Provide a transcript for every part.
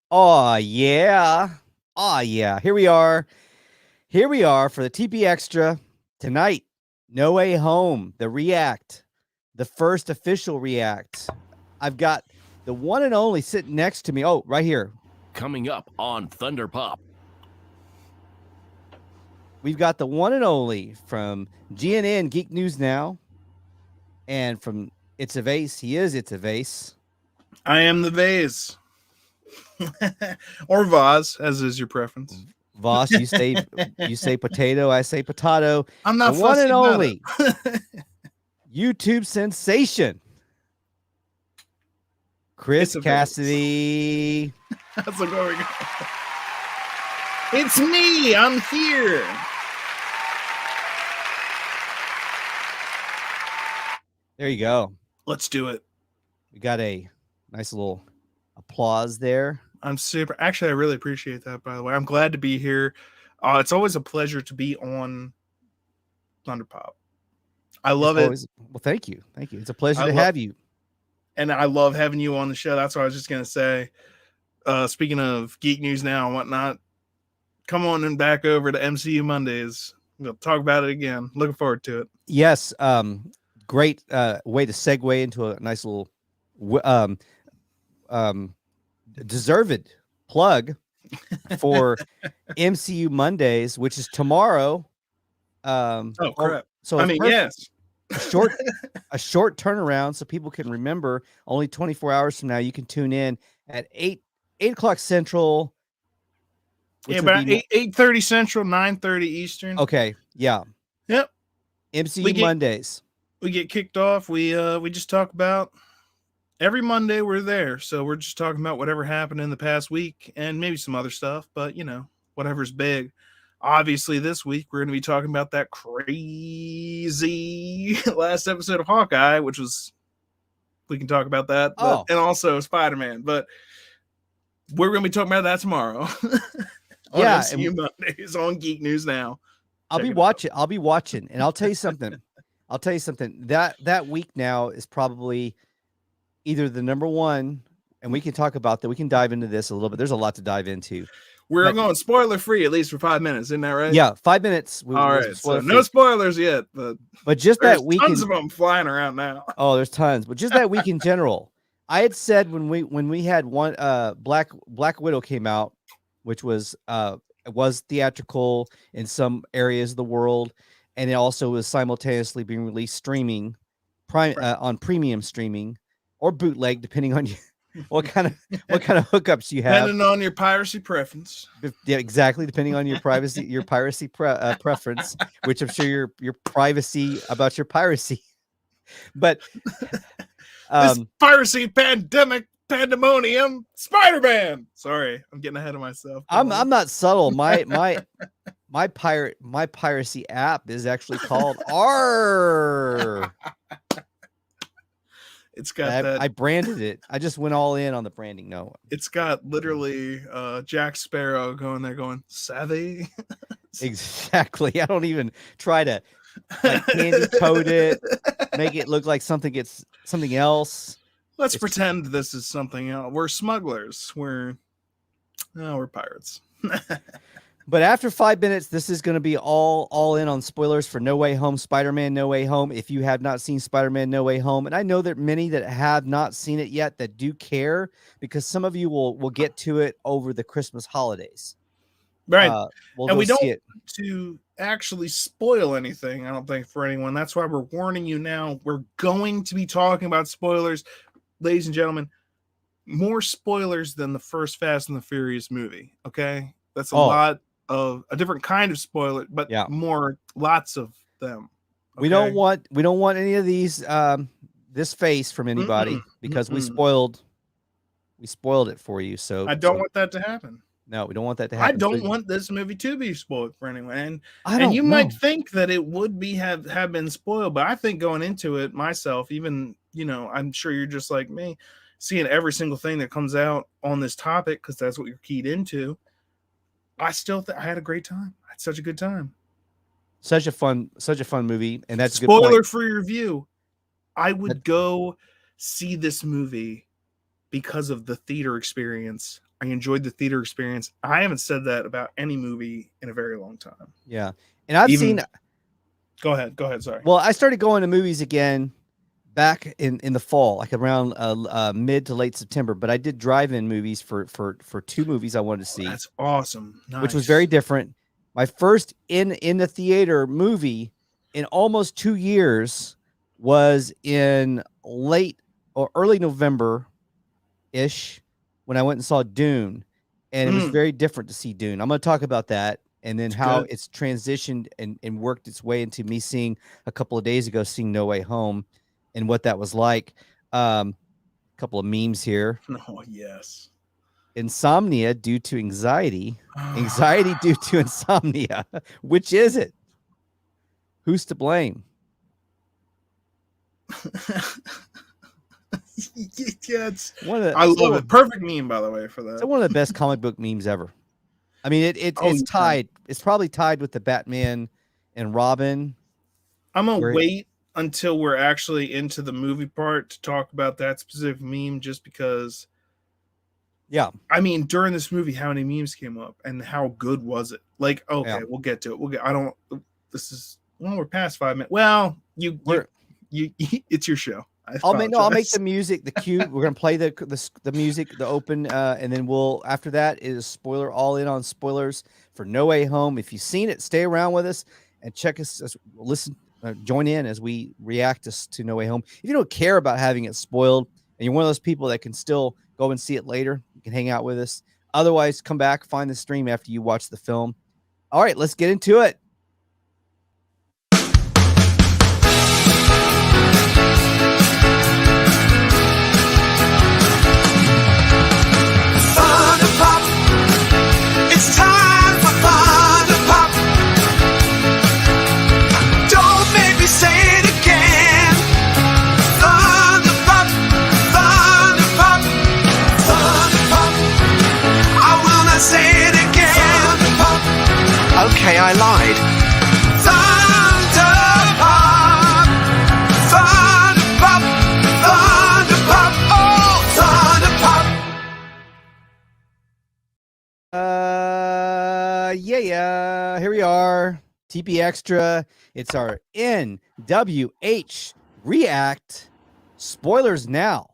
Oh yeah. Oh yeah. Here we are. Here we are for the TP Extra tonight. No Way Home, the React, the first official React. I've got the one and only sitting next to me. Oh, right here. Coming up on Thunder Pop. We've got the one and only from GNN Geek News Now, and from It's a Vase. He is It's a Vase. I am the Vase. Or Vase, as is your preference. Voss, you say potato, I say potato. I'm not the one and about only YouTube sensation, Chris Cassidy. That's like, where we go. It's me. I'm here. There you go. Let's do it. We got a nice little applause there. I'm super. Actually, I really appreciate that, by the way. I'm glad to be here. It's always a pleasure to be on Thunder Pop. I love it. Well, thank you. Thank you. It's a pleasure to have you. And I love having you on the show. That's what I was just going to say. Speaking of Geek News Now and whatnot, come on and back over to MCU Mondays. We'll talk about it again. Looking forward to it. Yes. Great way to segue into a nice little deserved plug for MCU Mondays, which is tomorrow. Crap. So I mean, yes. A short turnaround so people can remember. Only 24 hours from now, you can tune in at 8 o'clock Central. Yeah, about 8:30 Central, 9:30 Eastern. Okay. Yeah. Yep. MCU Mondays. We get kicked off. We just talk about every Monday we're there. So we're just talking about whatever happened in the past week and maybe some other stuff, but whatever's big. Obviously, this week we're going to be talking about that crazy last episode of Hawkeye, which was, we can talk about that, and also Spider-Man. But we're going to be talking about that tomorrow. On MCU Mondays on Geek News Now. I'll be watching, and I'll tell you something. That week now is probably either the number one, and we can talk about that. We can dive into this a little bit. There's a lot to dive into. We're going spoiler free at least for 5 minutes, isn't that right? Yeah, 5 minutes. All right, so no spoilers yet, but just that week, tons of them flying around now. Oh, there's tons, but just that week in general. I had said when we had one Black Widow came out, which was theatrical in some areas of the world, and it also was simultaneously being released streaming, on premium streaming or bootleg, depending on what kind of hookups you have, depending on your piracy preference. Yeah, exactly. Depending on your piracy preference, which I'm sure your privacy about your piracy. But this piracy pandemonium, Spider-Man. Sorry, I'm getting ahead of myself. I'm not subtle. My piracy app is actually called R. It's got that. I branded it. I just went all in on the branding. No, it's got literally Jack Sparrow going there going, savvy. Exactly. I don't even try to candy coat it, make it look like something else. Let's pretend this is something else. We're smugglers. We're pirates. But after 5 minutes, this is going to be all in on spoilers for No Way Home, Spider-Man No Way Home. If you have not seen Spider-Man No Way Home, and I know that many that have not seen it yet that do care, because some of you will get to it over the Christmas holidays. Right. And we don't want to actually spoil anything, I don't think, for anyone. That's why we're warning you now. We're going to be talking about spoilers. Ladies and gentlemen, more spoilers than the first Fast and the Furious movie. Okay. That's a lot of a different kind of spoiler, but lots of them. Okay? We don't want any of these this face from anybody because we spoiled it for you. So I don't want that to happen. No, we don't want that to happen. I don't want this movie to be spoiled for anyone. And you might think that it would be have been spoiled, but I think going into it myself, even I'm sure you're just like me, seeing every single thing that comes out on this topic because that's what you're keyed into. I still I had a great time. I had such a good time. Such a fun movie, and that's spoiler free review. I would go see this movie because of the theater experience I enjoyed the theater experience. I haven't said that about any movie in a very long time. Yeah. And I've seen. Go ahead. Sorry. Well, I started going to movies again back in the fall, like around mid to late September. But I did drive-in movies for 2 movies I wanted to see. That's awesome. Nice. Which was very different. My first in the theater movie in almost 2 years was in late or early November ish when I went and saw Dune, and it was very different to see Dune. I'm going to talk about that, and then how it's transitioned and worked its way into me seeing a couple of days ago, seeing No Way Home, and what that was like. Couple of memes here. Oh, yes. Insomnia due to anxiety. Anxiety due to insomnia. Which is it? Who's to blame? Yeah, I love it. Perfect meme, by the way, for that. It's one of the best comic book memes ever. I mean, it's tied. It's probably tied with the Batman and Robin. I'm gonna wait until we're actually into the movie part to talk about that specific meme, just because. Yeah, I mean, during this movie, how many memes came up, and how good was it? Like, okay, we'll get to it. We're past 5 minutes. Well, you it's your show. I'll make the music, the cue. We're gonna play the music, the open, and then after that is spoiler all in on spoilers for No Way Home. If you've seen it, stay around with us and check us. Listen, join in as we react to No Way Home. If you don't care about having it spoiled, and you're one of those people that can still go and see it later, you can hang out with us. Otherwise, come back, find the stream after you watch the film. All right, let's get into it. It's time for fun to pop. Don't make me say it again. Fun to pop, fun to pop, fun to pop. I will not say it again. Fun to pop. Okay, I lied. Fun to pop, fun to pop, fun to pop. Oh, fun to pop. Here we are. TP Extra. It's our NWH React. Spoilers now.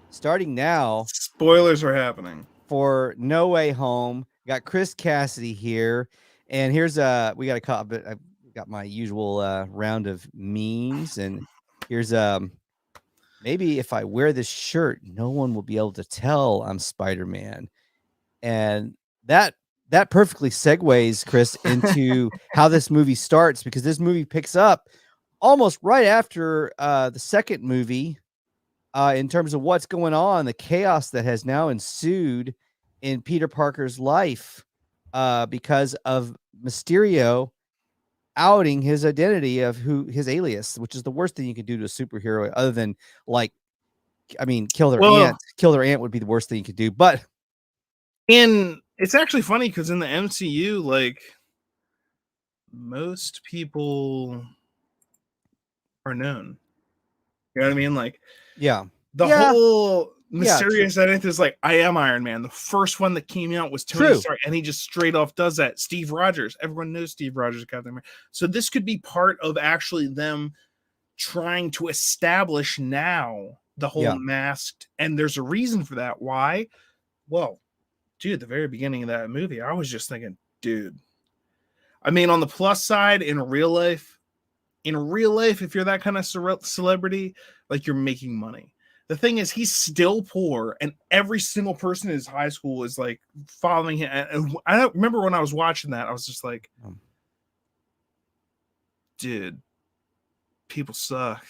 Starting now. Spoilers are happening for No Way Home. Got Chris Cassidy here, and here's we got I got my usual round of memes, and here's maybe if I wear this shirt, no one will be able to tell I'm Spider-Man, and that perfectly segues, Chris, into how this movie starts, because this movie picks up almost right after the second movie in terms of what's going on, the chaos that has now ensued in Peter Parker's life because of Mysterio outing his identity of his alias, which is the worst thing you could do to a superhero, other than kill their aunt. Kill their aunt would be the worst thing you could do, but it's actually funny because in the MCU, like, most people are known. You know what I mean? Like, the whole mysterious identity is like, I am Iron Man. The first one that came out was Tony Stark, and he just straight off does that. Steve Rogers. Everyone knows Steve Rogers, Captain America. So this could be part of actually them trying to establish now the whole masked, and there's a reason for that. Why? Well, dude, the very beginning of that movie, I was just thinking, dude. I mean, on the plus side, in real life, if you're that kind of celebrity, like, you're making money. The thing is, he's still poor, and every single person in his high school is like following him. And I don't remember when I was watching that, I was just like, dude, people suck.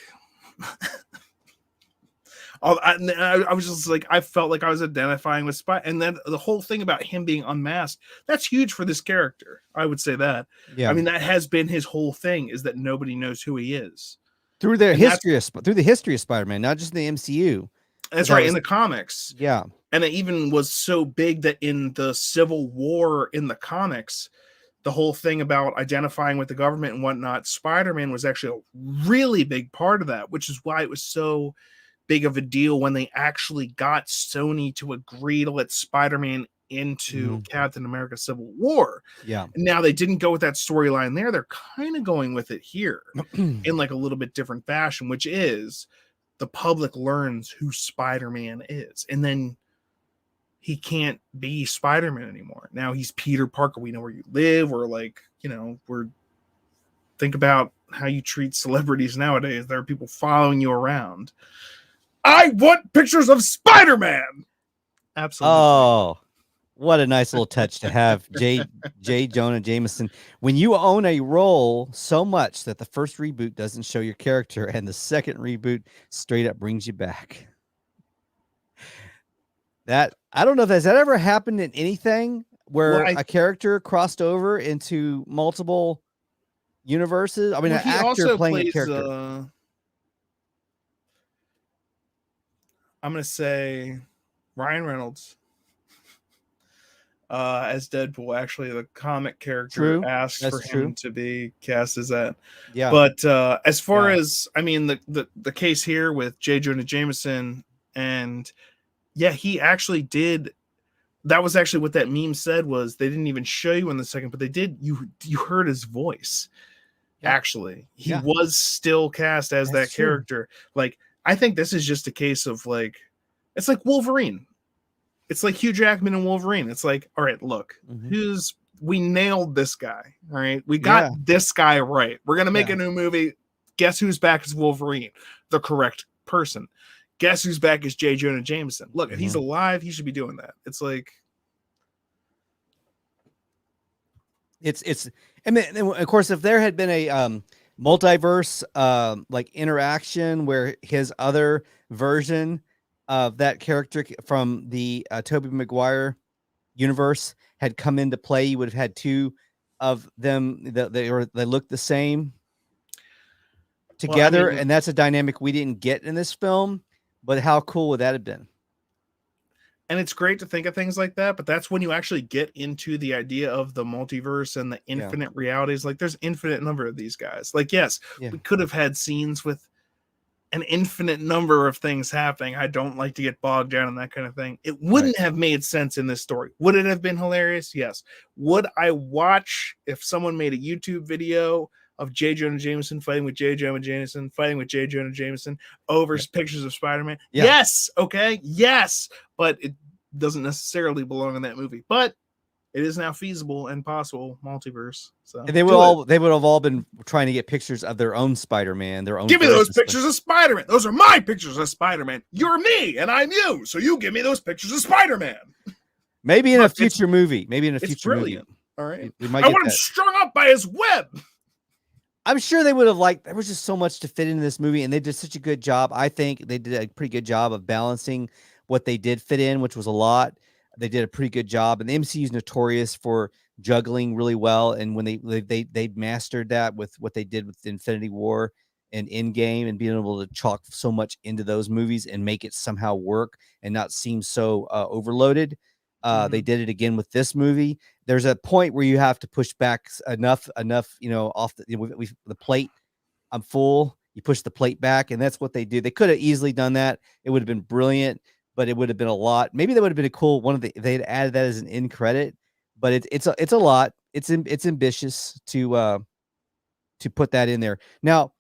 I was just like, I felt like I was identifying with Spy, and then the whole thing about him being unmasked, that's huge for this character. I would say that. Yeah, I mean, that has been his whole thing, is that nobody knows who he is through the history of Spider-Man, not just in the MCU. That's right, in the comics. Yeah, and it even was so big that in the Civil War in the comics, the whole thing about identifying with the government and whatnot, Spider-Man was actually a really big part of that, which is why it was so big of a deal when they actually got Sony to agree to let Spider-Man into Captain America Civil War. Yeah. And now they didn't go with that storyline there. They're kind of going with it here in like a little bit different fashion, which is the public learns who Spider-Man is. And then he can't be Spider-Man anymore. Now he's Peter Parker. We know where you live, or like, you know, think about how you treat celebrities nowadays. There are people following you around. I want pictures of Spider-Man. Absolutely. Oh, what a nice little touch to have J. Jonah Jameson. When you own a role so much that the first reboot doesn't show your character and the second reboot straight up brings you back. That, I don't know if that ever happened in anything where a character crossed over into multiple universes. I mean, an actor playing a character. I'm going to say Ryan Reynolds as Deadpool. Actually, the comic character asked for him to be cast as that. Yeah. But as far as, I mean, the case here with J. Jonah Jameson, and he actually did. That was actually what that meme said, was they didn't even show you in the second, but they did. You heard his voice. Yeah. Actually, he was still cast as that character. Like, I think this is just a case of like, it's like Wolverine. It's like Hugh Jackman and Wolverine. It's like, all right, look, we nailed this guy. All right, we got this guy right. We're gonna make a new movie. Guess who's back as Wolverine? The correct person. Guess who's back as J. Jonah Jameson? Look, if he's alive, he should be doing that. It's like, it's. I mean, of course, if there had been a multiverse like interaction where his other version of that character from the Tobey Maguire universe had come into play, you would have had two of them that they look the same together. Well, I mean, and that's a dynamic we didn't get in this film. But how cool would that have been? And it's great to think of things like that, but that's when you actually get into the idea of the multiverse and the infinite realities. Like, there's infinite number of these guys. Like, yes, we could have had scenes with an infinite number of things happening. I don't like to get bogged down in that kind of thing. It wouldn't have made sense in this story. Would it have been hilarious? Yes. Would I watch if someone made a YouTube video of J. Jonah Jameson fighting with J. Jonah Jameson, fighting with J. Jonah Jameson over pictures of Spider-Man? Yes. Okay. Yes. But it doesn't necessarily belong in that movie. But it is now feasible and possible multiverse. So and they would have all been trying to get pictures of their own Spider-Man, their own. Give me those pictures of Spider-Man. Those are my pictures of Spider-Man. You're me and I'm you. So you give me those pictures of Spider-Man. Maybe in a future movie. Maybe in a future movie. All right. I want him strung up by his web. I'm sure they would have liked. There was just so much to fit into this movie, and they did such a good job. I think they did a pretty good job of balancing what they did fit in, which was a lot. They did a pretty good job, and the MCU is notorious for juggling really well. And when they mastered that with what they did with Infinity War and Endgame, and being able to chalk so much into those movies and make it somehow work and not seem so overloaded. They did it again with this movie. There's a point where you have to push back enough, you know, off the plate. I'm full. You push the plate back, and that's what they do. They could have easily done that. It would have been brilliant, but it would have been a lot. Maybe that would have been a cool one. They'd added that as an end credit, but it's a lot. It's ambitious to put that in there. Now,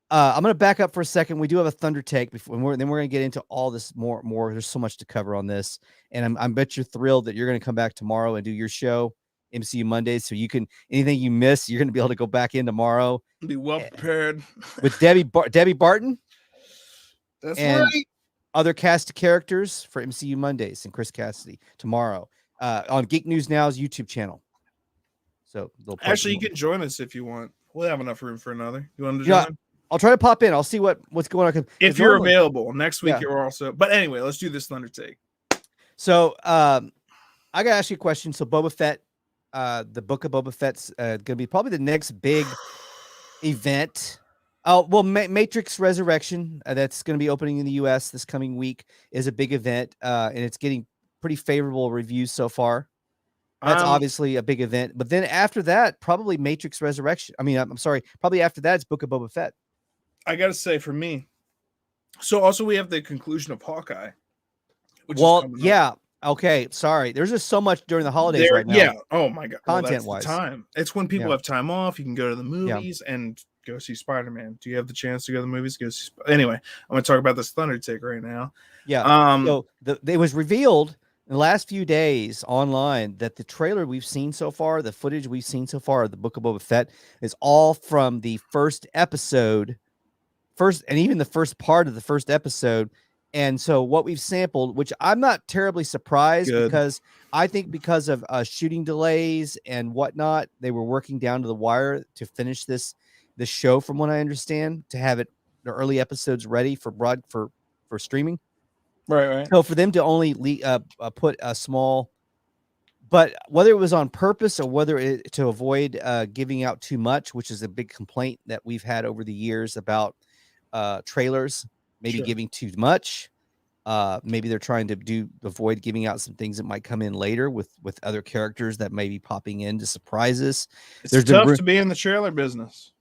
I'm going to back up for a second. We do have a Thunder take before, and then we're going to get into all this more. There's so much to cover on this, and I bet you're thrilled that you're going to come back tomorrow and do your show, MCU Mondays, so you can, anything you miss, you're going to be able to go back in tomorrow. Be well prepared with Debbie Barton. That's right. Other cast of characters for MCU Mondays and Chris Cassidy tomorrow on Geek News Now's YouTube channel. So actually, you can join us if you want. We'll have enough room for another. You want to join? I'll try to pop in. I'll see what's going on. If you're available next week, you're also. But anyway, let's do this Thunder take. So I gotta ask you a question. So Boba Fett, the book of Boba Fett's gonna be probably the next big event. Oh well, Matrix Resurrection that's gonna be opening in the U.S. this coming week is a big event, and it's getting pretty favorable reviews so far. That's obviously a big event. But then after that, probably Matrix Resurrection. I mean, I'm sorry, probably after that, it's Book of Boba Fett. I got to say, for me, So also we have the conclusion of Hawkeye. Well, yeah. Okay, sorry. There's just so much during the holidays right now. Yeah. Oh my god. Content-wise. Well, time. It's when people have time off. You can go to the movies and go see Spider-Man. Do you have the chance to go to the movies? Anyway, I'm going to talk about this Thunder Tick right now. Yeah. So it was revealed in the last few days online that the trailer we've seen so far, the footage we've seen so far of the Book of Boba Fett, is all from the first episode, and even the first part of the first episode. And so what we've sampled, which I'm not terribly surprised because I think because of shooting delays and whatnot, they were working down to the wire to finish this show, from what I understand, to have the early episodes ready for streaming. Right. So for them to only put a small, but whether it was on purpose or whether to avoid giving out too much, which is a big complaint that we've had over the years about trailers. Maybe giving too much. Maybe they're trying to avoid giving out some things that might come in later with other characters that may be popping in to surprise us. It's tough to be in the trailer business.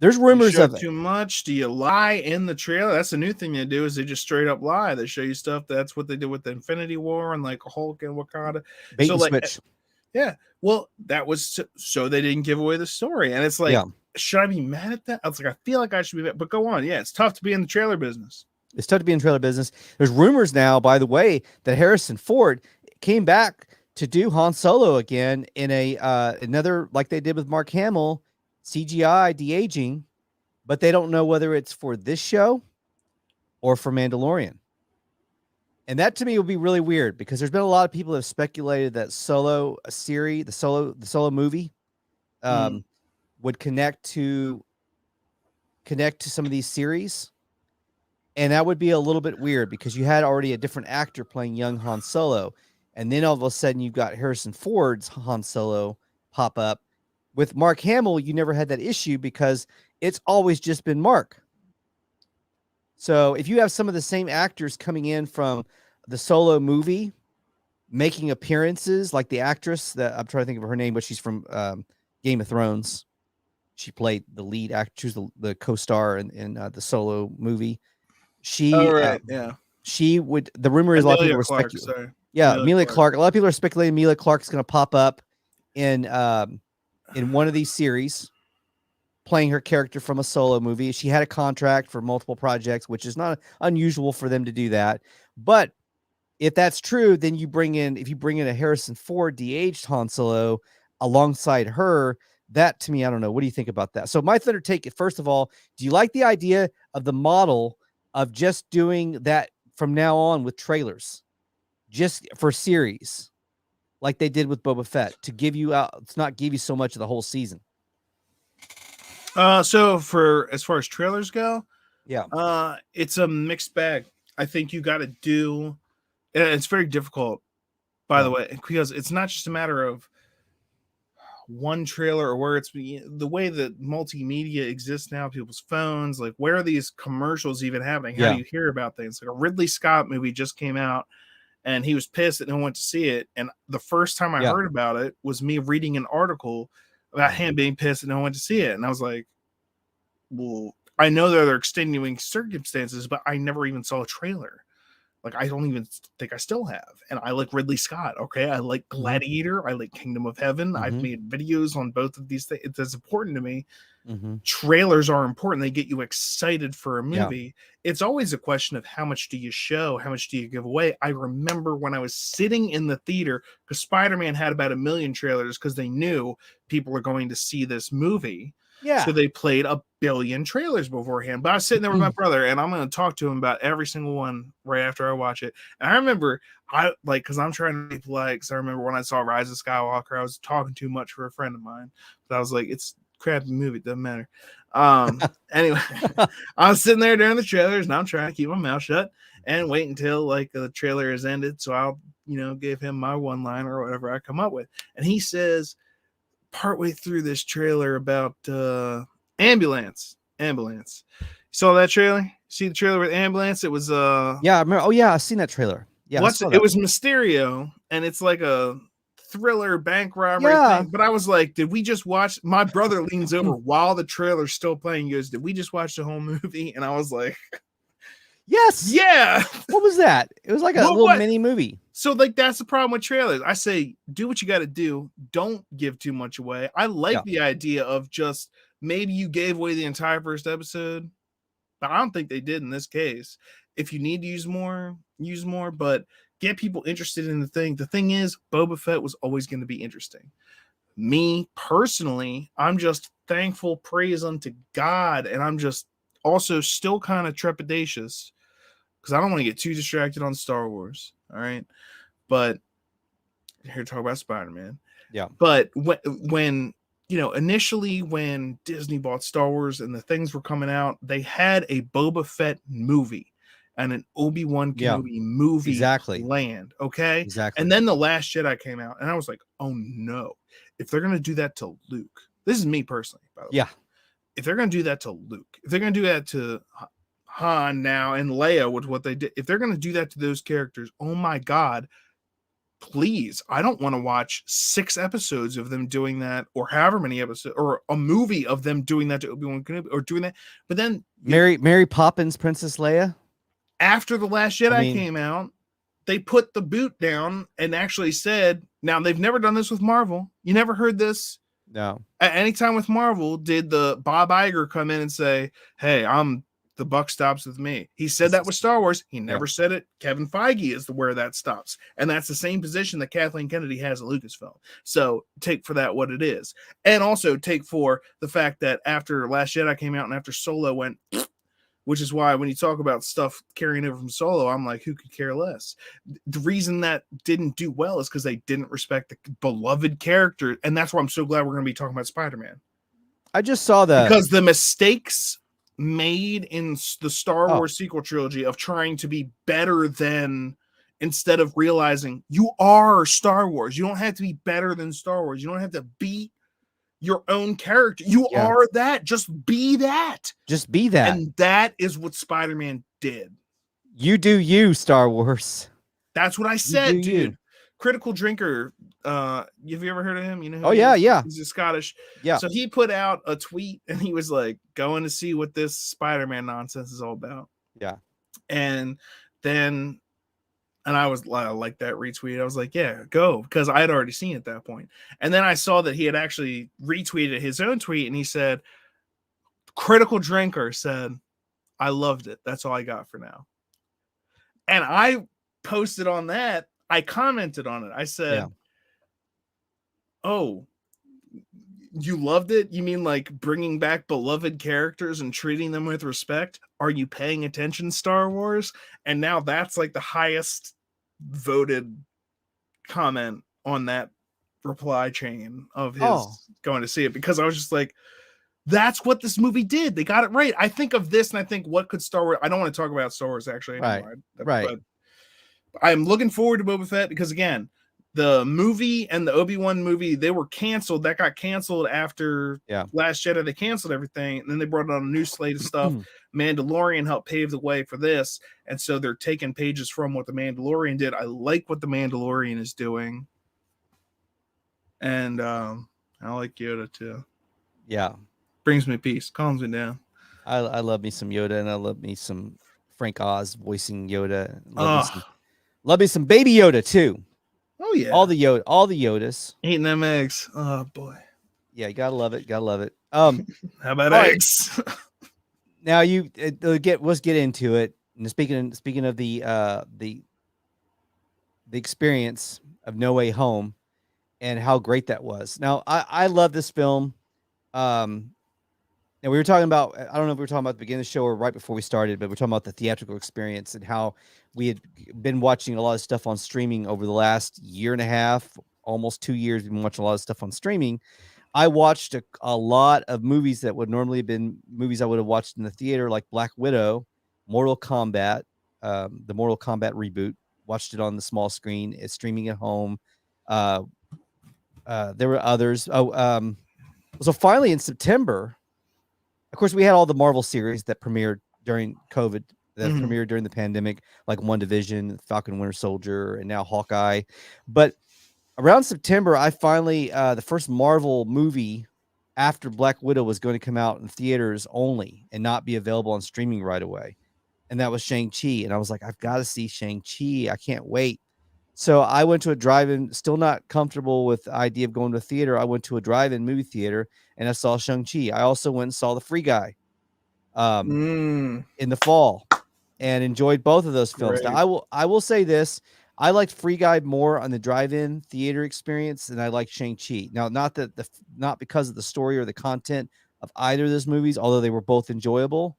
There's rumors of too much. Do you lie in the trailer? That's the new thing they do, is they just straight up lie. They show you stuff. That's what they did with the Infinity War and like Hulk and Wakanda. Bait and switch. Yeah. Well, that was so they didn't give away the story. And it's like, should I be mad at that? I was like, I feel like I should be mad, but go on. Yeah, it's tough to be in the trailer business. It's tough to be in trailer business. There's rumors now, by the way, that Harrison Ford came back to do Han Solo again in another, like they did with Mark Hamill, CGI de-aging, but they don't know whether it's for this show or for Mandalorian. And that to me would be really weird because there's been a lot of people that have speculated that Solo series, the Solo movie, would connect to some of these series. And that would be a little bit weird because you had already a different actor playing young Han Solo. And then all of a sudden you've got Harrison Ford's Han Solo pop up. With Mark Hamill, you never had that issue because it's always just been Mark. So if you have some of the same actors coming in from the Solo movie, making appearances, like the actress that I'm trying to think of her name, but she's from Game of Thrones. She played the lead actor. She was the co-star in the Solo movie. She would. The rumor is a lot of people were speculating. Yeah, Emilia Clarke. A lot of people are speculating Emilia Clarke's going to pop up in one of these series, playing her character from a Solo movie. She had a contract for multiple projects, which is not unusual for them to do that. But if that's true, then if you bring in a Harrison Ford de-aged Han Solo alongside her, that to me, I don't know. What do you think about that? So my Thunder take, first of all, do you like the idea of the model of just doing that from now on with trailers, just for series, like they did with Boba Fett, to give you out, to not give you so much of the whole season? So for as far as trailers go, it's a mixed bag. I think you got to do. It's very difficult, by the way, because it's not just a matter of one trailer or where it's the way that multimedia exists now, people's phones, like where are these commercials even happening? How do you hear about things? Like a Ridley Scott movie just came out and he was pissed that no one went to see it. And the first time I heard about it was me reading an article about him being pissed that no one went to see it. And I was like, well, I know there are extenuating circumstances, but I never even saw a trailer. Like, I don't even think I still have. And I like Ridley Scott, okay? I like Gladiator. I like Kingdom of Heaven. I've made videos on both of these things. It's important to me. Trailers are important. They get you excited for a movie. It's always a question of how much do you show? How much do you give away? I remember when I was sitting in the theater, because Spider-Man had about 1 million trailers because they knew people were going to see this movie. Yeah. So they played 1 billion trailers beforehand. But I was sitting there with my brother, and I'm going to talk to him about every single one right after I watch it. And I remember, because I'm trying to be polite, because I remember when I saw Rise of Skywalker, I was talking too much for a friend of mine. But I was like, it's a crappy movie, it doesn't matter. Anyway, I was sitting there during the trailers, and I'm trying to keep my mouth shut and wait until like the trailer is ended. So I'll, give him my one-liner or whatever I come up with. And he says, partway through this trailer about ambulance. You saw that trailer? See the trailer with ambulance? It was I remember. Oh yeah, I've seen that trailer. Yeah, it was Mysterio, and it's like a thriller bank robbery thing. But I was like, did we just watch? My brother leans over while the trailer's still playing. He goes, did we just watch the whole movie? And I was like, Yes. Yeah. What was that? It was like a little mini movie. So like that's the problem with trailers. I say do what you got to do. Don't give too much away. I like the idea of just maybe you gave away the entire first episode, but I don't think they did in this case. If you need to use more, but get people interested in the thing. The thing is, Boba Fett was always going to be interesting. Me personally, I'm just thankful, praise unto God, and I'm just also still kind of trepidatious because I don't want to get too distracted on Star Wars. All right, but here to talk about Spider-Man. Yeah, but when initially when Disney bought Star Wars and the things were coming out, they had a Boba Fett movie and an Obi-Wan Kenobi movie land. Okay, exactly. And then The Last Jedi came out, and I was like, oh no, if they're gonna do that to Luke, this is me personally, by the way. Yeah, if they're gonna do that to Luke, if they're gonna do that to Han now and Leia with what they did, if they're gonna do that to those characters, oh my God, please, I don't want to watch 6 episodes of them doing that, or however many episodes, or a movie of them doing that to Obi-Wan Kenobi, or doing that. But then Mary Poppins, Princess Leia. After The Last Jedi came out, they put the boot down and actually said, now they've never done this with Marvel. You never heard this. No. At any time with Marvel, did the Bob Iger come in and say, hey, the buck stops with me? He said that with Star Wars. He never said it. Kevin Feige is where that stops. And that's the same position that Kathleen Kennedy has at Lucasfilm. So take for that what it is. And also take for the fact that after Last Jedi came out and after Solo went, which is why when you talk about stuff carrying over from Solo, I'm like, who could care less? The reason that didn't do well is because they didn't respect the beloved character. And that's why I'm so glad we're going to be talking about Spider-Man. I just saw that. Because the mistakes made in the Star Wars sequel trilogy of trying to be better than, instead of realizing you are Star Wars. You don't have to be better than Star Wars. You don't have to beat your own character. You are that. Just be that. Just be that. And that is what Spider-Man did. You do you, Star Wars. That's what I said, dude. You. Critical Drinker. Have you ever heard of him? You know? He's a Scottish. Yeah. So he put out a tweet and he was like, going to see what this Spider-Man nonsense is all about. Yeah. And then, and I was like that retweet. I was like, yeah, go, because I had already seen it at that point. And then I saw that he had actually retweeted his own tweet, and he said, Critical Drinker said, I loved it. That's all I got for now. And I posted on that. I commented on it. I said, oh, you loved it? You mean like bringing back beloved characters and treating them with respect? Are you paying attention, Star Wars? And now that's like the highest voted comment on that reply chain of his going to see it, because I was just like, that's what this movie did. They got it right. I think of this and I think, what could Star Wars? I don't want to talk about Star Wars actually anymore. Right. But I'm looking forward to Boba Fett because, again, the movie and the Obi-Wan movie, they were canceled. That got canceled after Last Jedi. They canceled everything. And then they brought on a new slate of stuff. Mandalorian helped pave the way for this. And so they're taking pages from what the Mandalorian did. I like what the Mandalorian is doing. And I like Yoda too. Yeah. Brings me peace. Calms me down. I love me some Yoda, and I love me some Frank Oz voicing Yoda. Love me some Baby Yoda too. Oh yeah, all the Yodas eating them eggs. Oh boy, yeah, you gotta love it. How about eggs? Now let's get into it. And speaking of the experience of No Way Home and how great that was. Now I love this film. And we were talking about, I don't know if we were talking about at the beginning of the show or right before we started, but we're talking about the theatrical experience and how we had been watching a lot of stuff on streaming over the last year and a half, almost 2 years. We've been watching a lot of stuff on streaming. I watched a lot of movies that would normally have been movies I would have watched in the theater, like Black Widow, Mortal Kombat, the Mortal Kombat reboot. Watched it on the small screen. It's streaming at home. There were others. So finally in September, of course, we had all the Marvel series that premiered during COVID, that premiered during the pandemic, like WandaVision, Falcon Winter Soldier, and now Hawkeye. But around September, I finally, the first Marvel movie after Black Widow was going to come out in theaters only and not be available on streaming right away. and that was Shang-Chi. And I was like, I've got to see Shang-Chi. I can't wait. So I went to a drive-in, still not comfortable with the idea of going to a theater. I went to a drive-in movie theater and I saw Shang-Chi. I also went and saw The Free Guy in the fall and enjoyed both of those films. Great. Now, I will say this. I liked Free Guy more on the drive-in theater experience than I liked Shang-Chi. Now, not because of the story or the content of either of those movies, although they were both enjoyable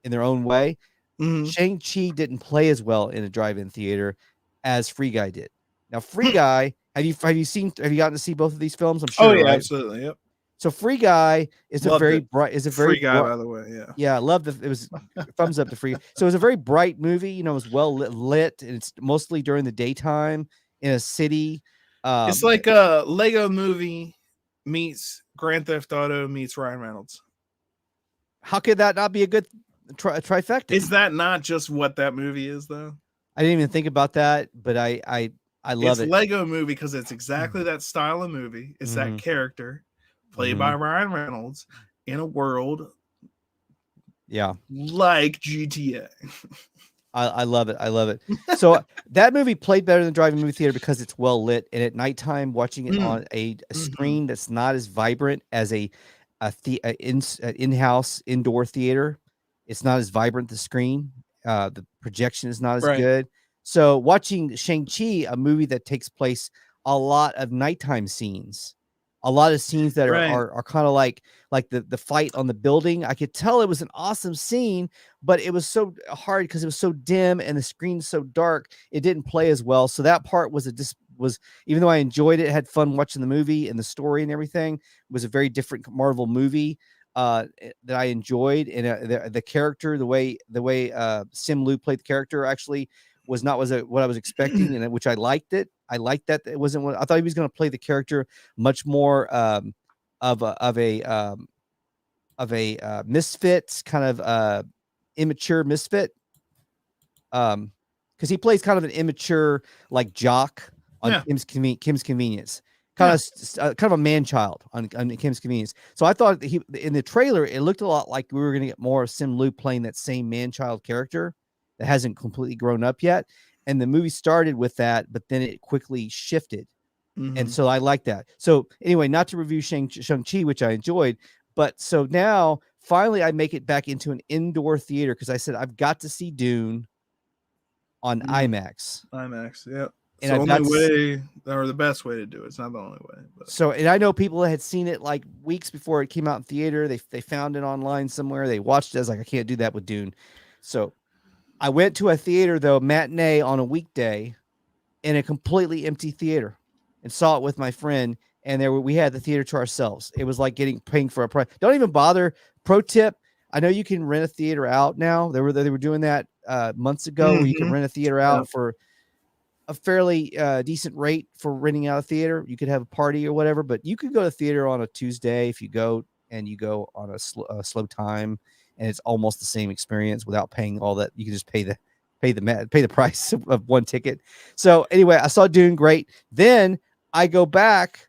in their own way. Shang-Chi didn't play as well in a drive-in theater as Free Guy did. Now, Free Guy, have you gotten to see both of these films? I'm sure. Oh yeah, right? absolutely. Yep. So Free Guy is Loved a very it. bright, Free Guy, by the way. Yeah. Yeah, I loved it. It was thumbs up to Free. So it was a very bright movie. You know, it was well lit, and it's mostly during the daytime in a city. It's like a Lego Movie meets Grand Theft Auto meets Ryan Reynolds. How could that not be a good trifecta? Is that not just what that movie is, though? I didn't even think about that, but I love it. It's Lego Movie because it's exactly that style of movie. It's that character played by Ryan Reynolds in a world like GTA. I love it. I love it. So that movie played better than driving movie theater because it's well lit, and at nighttime watching it on a screen that's not as vibrant as a in-house indoor theater. It's not as vibrant, the screen. The projection is not as good. So watching Shang-Chi, a movie that takes place a lot of nighttime scenes, a lot of scenes that are kind of like the fight on the building. I could tell it was an awesome scene, but it was so hard because it was so dim and the screen's so dark. It didn't play as well. So that part was even though I enjoyed it, had fun watching the movie and the story and everything, it was a very different Marvel movie that I enjoyed. And the character, the way Sim Lu played the character actually was not what I was expecting, and which I liked it. I liked that it wasn't what I thought he was going to play the character much more of a misfit, kind of immature misfit. Because he plays kind of an immature like jock on Kim's Convenience. Kind of a man child on Kim's Convenience. So I thought in the trailer it looked a lot like we were going to get more of Sim Lu playing that same man child character that hasn't completely grown up yet. And the movie started with that, but then it quickly shifted. And so I like that. So anyway, not to review Shang-Chi, which I enjoyed, but so now finally I make it back into an indoor theater because I said I've got to see Dune on IMAX. IMAX, yeah. And it's the only way, or the best way to do it. It's not the only way. But. So, and I know people that had seen it like weeks before it came out in theater. They found it online somewhere. They watched it. I was like, I can't do that with Dune. So I went to a theater, though, matinee on a weekday in a completely empty theater and saw it with my friend. And we had the theater to ourselves. It was like paying for a price. Don't even bother. Pro tip. I know you can rent a theater out now. They were doing that months ago where you can rent a theater out for a fairly decent rate for renting out a theater. You could have a party or whatever, but you could go to theater on a Tuesday if you go on a slow time, and it's almost the same experience without paying all that. You can just pay the price of one ticket. So anyway, I saw Dune, great. Then I go back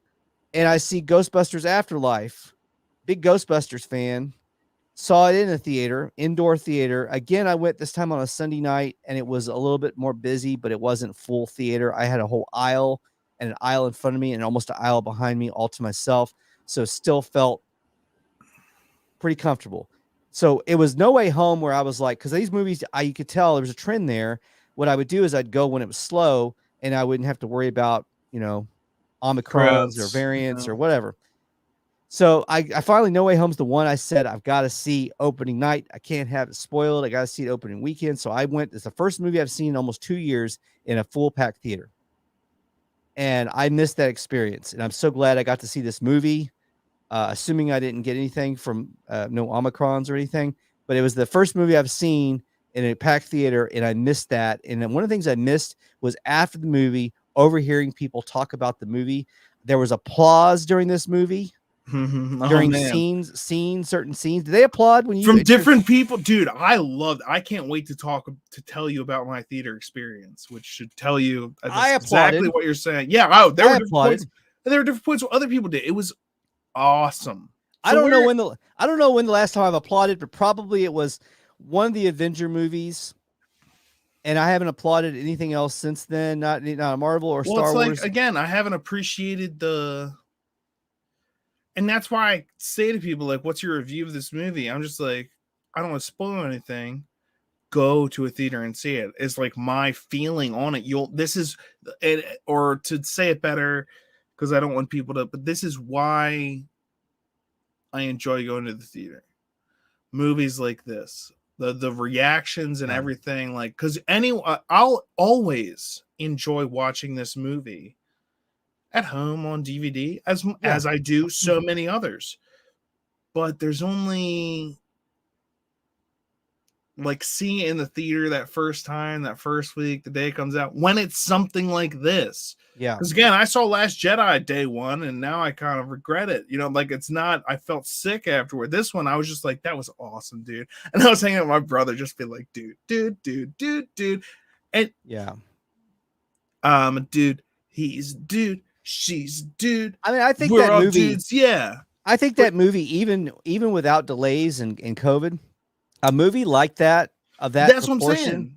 and I see Ghostbusters Afterlife. Big Ghostbusters fan. Saw it in a theater, indoor theater. Again, I went this time on a Sunday night, and it was a little bit more busy, but it wasn't full theater. I had a whole aisle and an aisle in front of me and almost an aisle behind me all to myself. So still felt pretty comfortable. So it was No Way Home where I was like, because these movies, you could tell there was a trend there. What I would do is I'd go when it was slow, and I wouldn't have to worry about, Omicrons or variants or whatever. So I finally, No Way Home's the one I said I've got to see opening night. I can't have it spoiled. I got to see it opening weekend. So I went. It's the first movie I've seen in almost 2 years in a full pack theater. And I missed that experience. And I'm so glad I got to see this movie, assuming I didn't get anything from no Omicrons or anything. But it was the first movie I've seen in a packed theater, and I missed that. And then one of the things I missed was after the movie, overhearing people talk about the movie. There was applause during this movie. During certain scenes. Did they applaud when you from different people? Dude, I can't wait to tell you about my theater experience, which should tell you exactly what you're saying. Yeah, there were different points what other people did. It was awesome. So I don't know when the last time I've applauded, but probably it was one of the Avenger movies and I haven't applauded anything else since then. Not Marvel or Star Wars. Again, I haven't appreciated and that's why I say to people, like, what's your review of this movie? I'm just like, I don't want to spoil anything. Go to a theater and see it. It's like my feeling on it. Or to say it better, because I don't want people to, but this is why I enjoy going to the theater. Movies like this, the reactions and everything, like, because I'll always enjoy watching this movie at home on DVD as I do so many others. But there's only, like, seeing it in the theater that first time, that first week, the day it comes out, when it's something like this. Yeah. Because again, I saw Last Jedi day one, and now I kind of regret it. You know, like, it's not, I felt sick afterward. This one, I was just like, that was awesome, dude. And I was hanging out with my brother, just be like, dude. And dude, he's dude, she's dude. I mean, I think we're that all movie, dudes, yeah. I think that movie, even without delays and COVID, a movie like that, of that That's proportion, what I'm saying.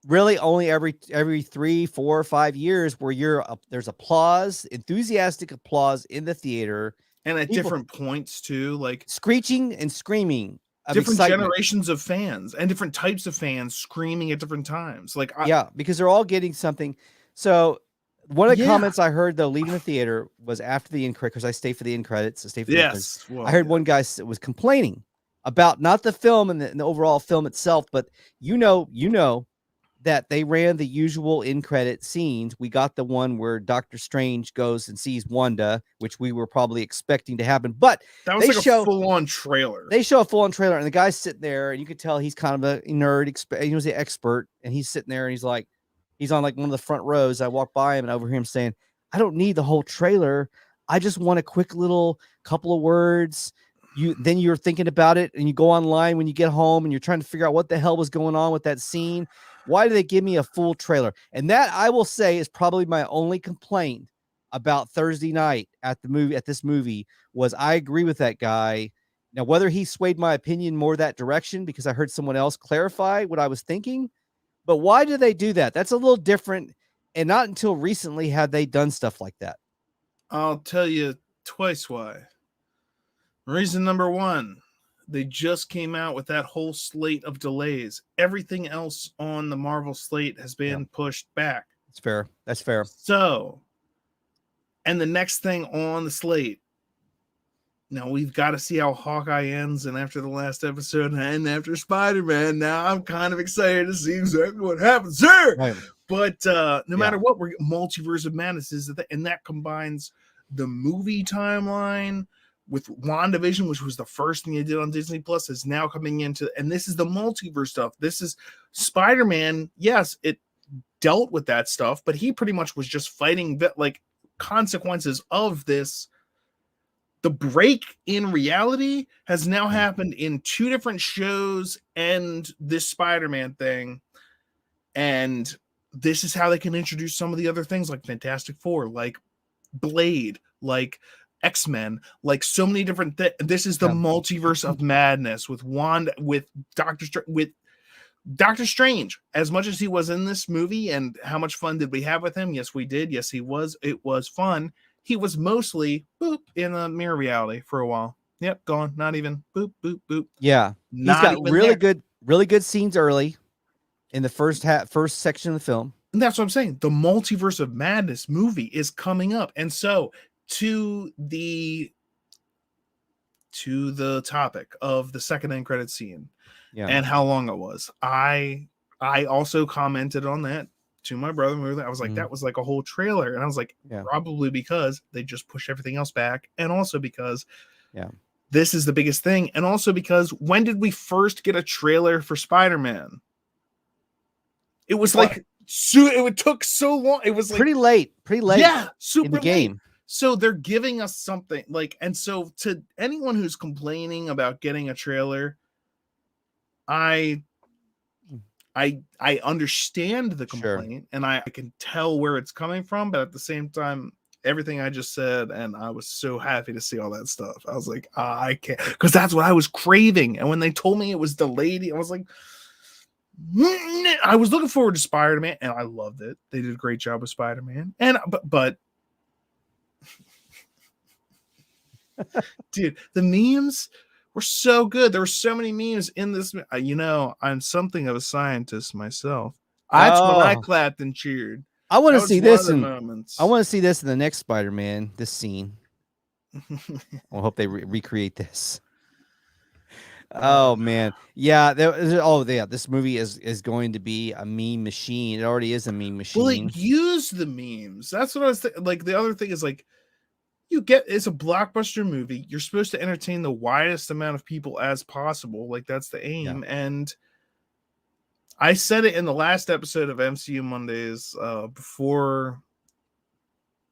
Really only every 3, 4, 5 years where there's applause, enthusiastic applause in the theater, and at different points too, like screeching and screaming, different excitement. generations of fans and different types of fans screaming at different times. Like, because they're all getting something. So one of the comments I heard, though, leaving the theater was after the end credits, because I stay for the end credits. I heard one guy was complaining about not the film and the overall film itself, but you know that they ran the usual end credit scenes. We got the one where Doctor Strange goes and sees Wanda, which we were probably expecting to happen, but that was like a full-on trailer. They show a full-on trailer, and the guy's sitting there, and you could tell he's kind of a nerd, he was the expert, and he's sitting there, and he's on like one of the front rows. I walk by him and I overhear him saying, I don't need the whole trailer. I just want a quick little couple of words. Then you're thinking about it, and you go online when you get home, and you're trying to figure out what the hell was going on with that scene. Why do they give me a full trailer? And that, I will say, is probably my only complaint about Thursday night at this movie was I agree with that guy. Now, whether he swayed my opinion more that direction because I heard someone else clarify what I was thinking, but why do they do that? That's a little different, and not until recently have they done stuff like that. I'll tell you twice why. Reason number one, they just came out with that whole slate of delays. Everything else on the Marvel slate has been pushed back. That's fair. That's fair. So, and the next thing on the slate, now we've got to see how Hawkeye ends, and after the last episode and after Spider-Man, now I'm kind of excited to see exactly what happens there. Right. But no matter what, we're Multiverse of Madness and that combines the movie timeline with WandaVision, which was the first thing they did on Disney Plus, is now coming into, and this is the multiverse stuff. This is Spider-Man. Yes, it dealt with that stuff, but he pretty much was just fighting like consequences of this. The break in reality has now happened in 2 different shows and this Spider-Man thing. And this is how they can introduce some of the other things like Fantastic Four, like Blade, like X-Men, like so many different things. This is the multiverse of madness with Wanda, with Doctor Strange. As much as he was in this movie, and how much fun did we have with him? Yes, we did. Yes, he was. It was fun. He was mostly boop in a mirror reality for a while. Yep, gone. Not even boop, boop, boop. Yeah, he's got really good scenes early in the first section of the film. And that's what I'm saying. The Multiverse of Madness movie is coming up, and so to the topic of the second end credit scene and how long it was, I also commented on that to my brother. I was like, that was like a whole trailer, and I was like, probably because they just push everything else back, and also because this is the biggest thing, and also because when did we first get a trailer for Spider-Man? It was like it took so long. It was like pretty late. Yeah, super in the game. Late. So they're giving us something like, and so to anyone who's complaining about getting a trailer, I understand the complaint, and I can tell where it's coming from, but at the same time, everything I just said, and I was so happy to see all that stuff. I was like, I can't, because that's what I was craving. And when they told me it was delayed, I was like, I was looking forward to Spider-Man, and I loved it. They did a great job with Spider-Man, and but dude, the memes were so good. There were so many memes in this. You know, I'm something of a scientist myself. That's when I clapped and cheered. I want to see this, and moments. I want to see this in the next Spider-Man. This scene. I hope they recreate this. Oh man, yeah. This movie is going to be a meme machine. It already is a meme machine. Well, it used the memes. That's what I was like. The other thing is like, it's a blockbuster movie. You're supposed to entertain the widest amount of people as possible. Like that's the aim. Yeah. And I said it in the last episode of MCU Mondays before.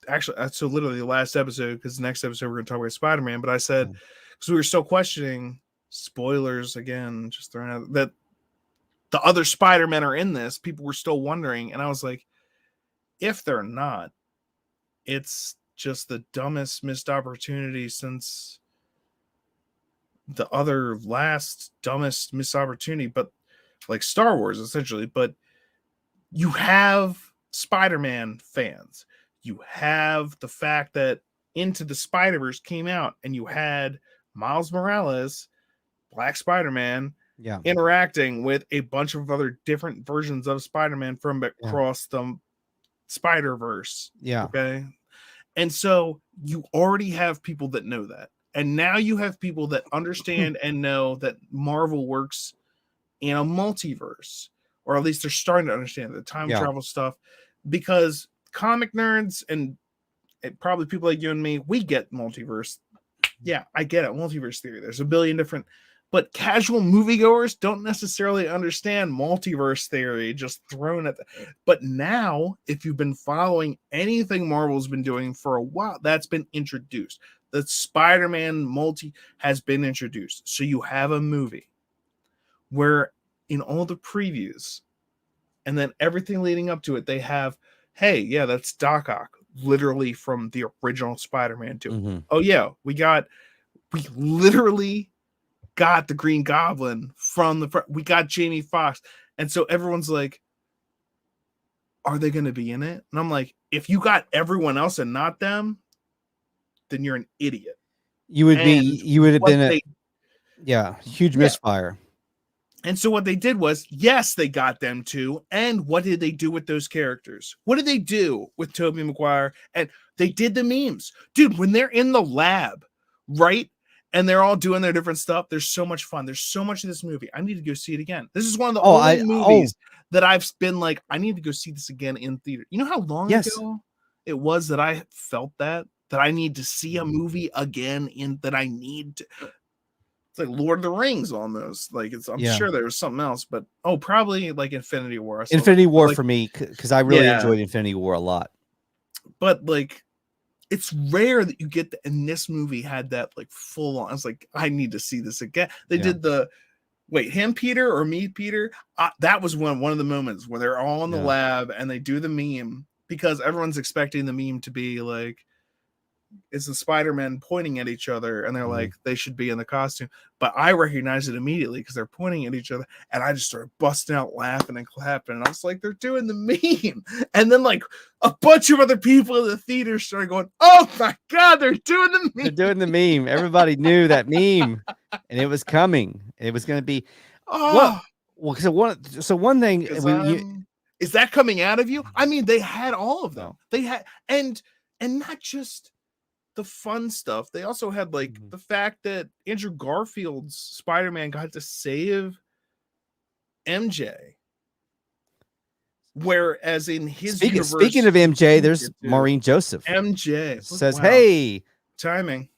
Actually, so literally the last episode, because the next episode we're going to talk about Spider-Man. But I said, because we were still questioning, spoilers again, just throwing out that the other Spider-Men are in this. People were still wondering. And I was like, if they're not, it's just the dumbest missed opportunity since the other last dumbest missed opportunity, but like Star Wars, essentially. But you have Spider-Man fans. You have the fact that Into the Spider-Verse came out and you had Miles Morales, Black Spider-Man, interacting with a bunch of other different versions of Spider-Man from across the Spider-Verse. Yeah. Okay. And so you already have people that know that. And now you have people that understand and know that Marvel works in a multiverse, or at least they're starting to understand the time travel stuff, because comic nerds and probably people like you and me, we get multiverse. Yeah, I get it. Multiverse theory. There's a billion different, but casual moviegoers don't necessarily understand multiverse theory just thrown at but now, if you've been following anything Marvel's been doing for a while, that's been introduced. The Spider-Man multi has been introduced. So you have a movie where in all the previews and then everything leading up to it, they have, hey, yeah, that's Doc Ock, literally from the original Spider-Man 2. Mm-hmm. Oh, yeah, we literally got the Green Goblin from the front. We got Jamie Foxx. And so everyone's like, are they going to be in it? And I'm like, if you got everyone else and not them, then you're an idiot. You would have been huge misfire. And so what they did was, yes, they got them too. And what did they do with those characters? What did they do with Tobey Maguire? And they did the memes. Dude, when they're in the lab, right? And they're all doing their different stuff. There's so much fun. There's so much of this movie. I need to go see it again. This is one of the only movies that I've been like, I need to go see this again in theater. You know how long ago it was that I felt that I need to see a movie again that I need to. It's like Lord of the Rings almost. Like I'm sure there was something else, but probably like Infinity War. Infinity War for me, because I really enjoyed Infinity War a lot. But like, it's rare that you get and this movie had that like full on. I was like, I need to see this again. They did the him Peter or me Peter. That was one of the moments where they're all in the lab and they do the meme, because everyone's expecting the meme to be like, it's the Spider-Man pointing at each other, and they're like, they should be in the costume. But I recognize it immediately because they're pointing at each other, and I just started busting out laughing and clapping. And I was like, they're doing the meme. And then like a bunch of other people in the theater started going, oh my God, they're doing the meme. They're doing the meme. Everybody knew that meme, and it was coming. It was going to be. So one thing. Is that coming out of you? I mean, they had all of them. They had, and not just the fun stuff. They also had like the fact that Andrew Garfield's Spider-Man got to save MJ. Whereas in his universe, speaking of MJ, there's Maureen Joseph. MJ says, hey, timing.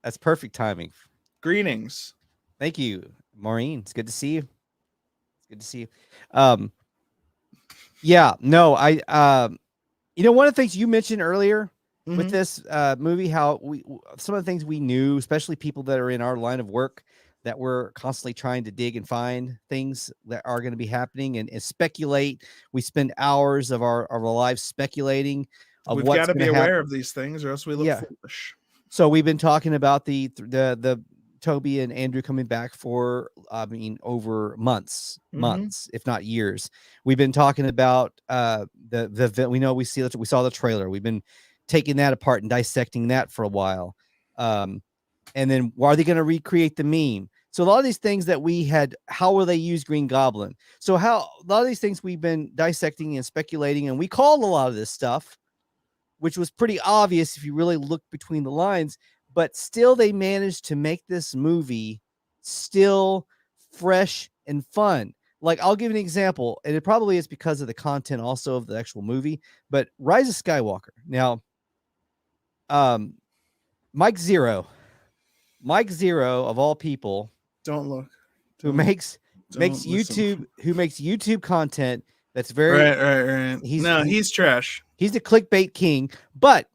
That's perfect timing. Greetings. Thank you, Maureen. It's good to see you. It's good to see you. One of the things you mentioned earlier with this movie, how some of the things we knew, especially people that are in our line of work, that we're constantly trying to dig and find things that are going to be happening and speculate. We spend hours of our lives speculating. We've got to be aware of these things, or else we look foolish. So we've been talking about the Toby and Andrew coming back for, over months, if not years. We've been talking about we saw the trailer. We've been taking that apart and dissecting that for a while. And then why are they going to recreate the meme? So a lot of these things that we had, how will they use Green Goblin? So a lot of these things we've been dissecting and speculating, and we called a lot of this stuff, which was pretty obvious if you really look between the lines, but still they managed to make this movie still fresh and fun. Like, I'll give an example, and it probably is because of the content also of the actual movie, but Rise of Skywalker. Now, Mike Zero of all people, don't look, who makes YouTube content that's very right. He's trash. He's the clickbait king. But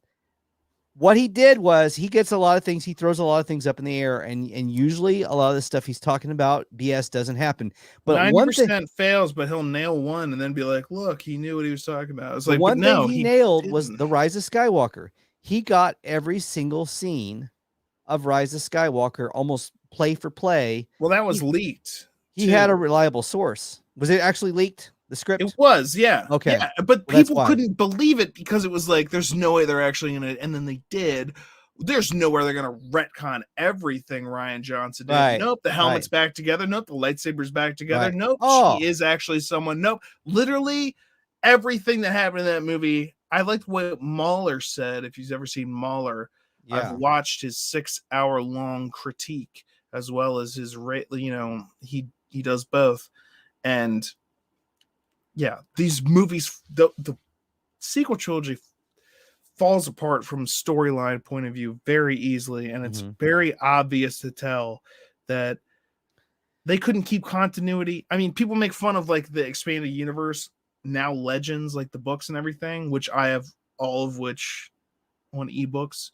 what he did was he gets a lot of things. He throws a lot of things up in the air, and usually a lot of the stuff he's talking about, BS, doesn't happen. But 90% fails, but he'll nail one and then be like, "Look, he knew what he was talking about." It's like one thing he nailed was the Rise of Skywalker. He got every single scene of Rise of Skywalker almost play for play. Well, that was leaked. He had a reliable source. Was it actually leaked? The script? It was, yeah. Okay. Yeah, but people couldn't believe it because it was like, there's no way they're actually going to, and then they did. There's nowhere they're going to retcon everything Rian Johnson did. Right. Nope, the helmet's back together. Nope, the lightsaber's back together. Right. Nope, she is actually someone. Nope, literally everything that happened in that movie. I liked what Mahler said. If you've ever seen Mahler, I've watched his 6-hour-long critique as well as his, he does both. And yeah, these movies, the sequel trilogy falls apart from storyline point of view very easily, and it's very obvious to tell that they couldn't keep continuity. I mean, people make fun of like the expanded universe, now Legends, like the books and everything, which I have all of which on ebooks,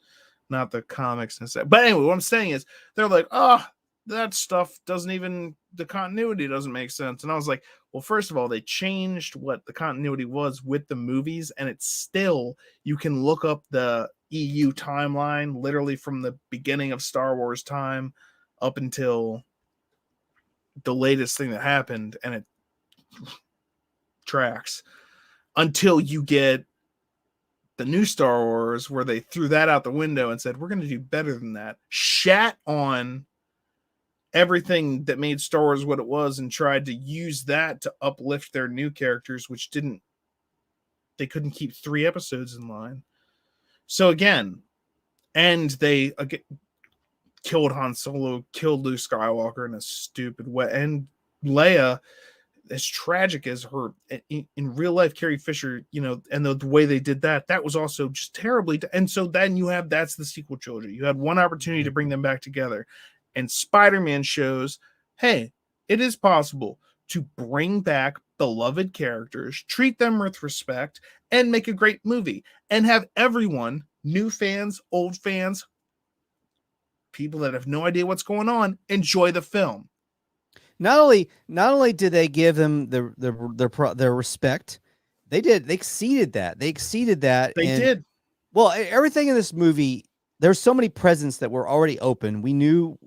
not the comics and stuff. But anyway, what I'm saying is they're like, oh, that stuff doesn't even, the continuity doesn't make sense. And I was like, well, first of all, they changed what the continuity was with the movies, and it's still, you can look up the EU timeline literally from the beginning of Star Wars time up until the latest thing that happened, and it tracks until you get the new Star Wars where they threw that out the window and said, we're going to do better than that. Shat on everything that made Star Wars what it was and tried to use that to uplift their new characters, which they couldn't keep 3 episodes in line. So again, and they killed Han Solo, killed Luke Skywalker in a stupid way. And Leia, as tragic as her in real life, Carrie Fisher, and the way they did that was also just terribly. And so then that's the sequel trilogy. You had one opportunity to bring them back together. And Spider-Man shows, hey, it is possible to bring back beloved characters, treat them with respect, and make a great movie. And have everyone, new fans, old fans, people that have no idea what's going on, enjoy the film. Not only did they give them their respect, they exceeded that. They did. Well, everything in this movie, there's so many presents that were already open. We knew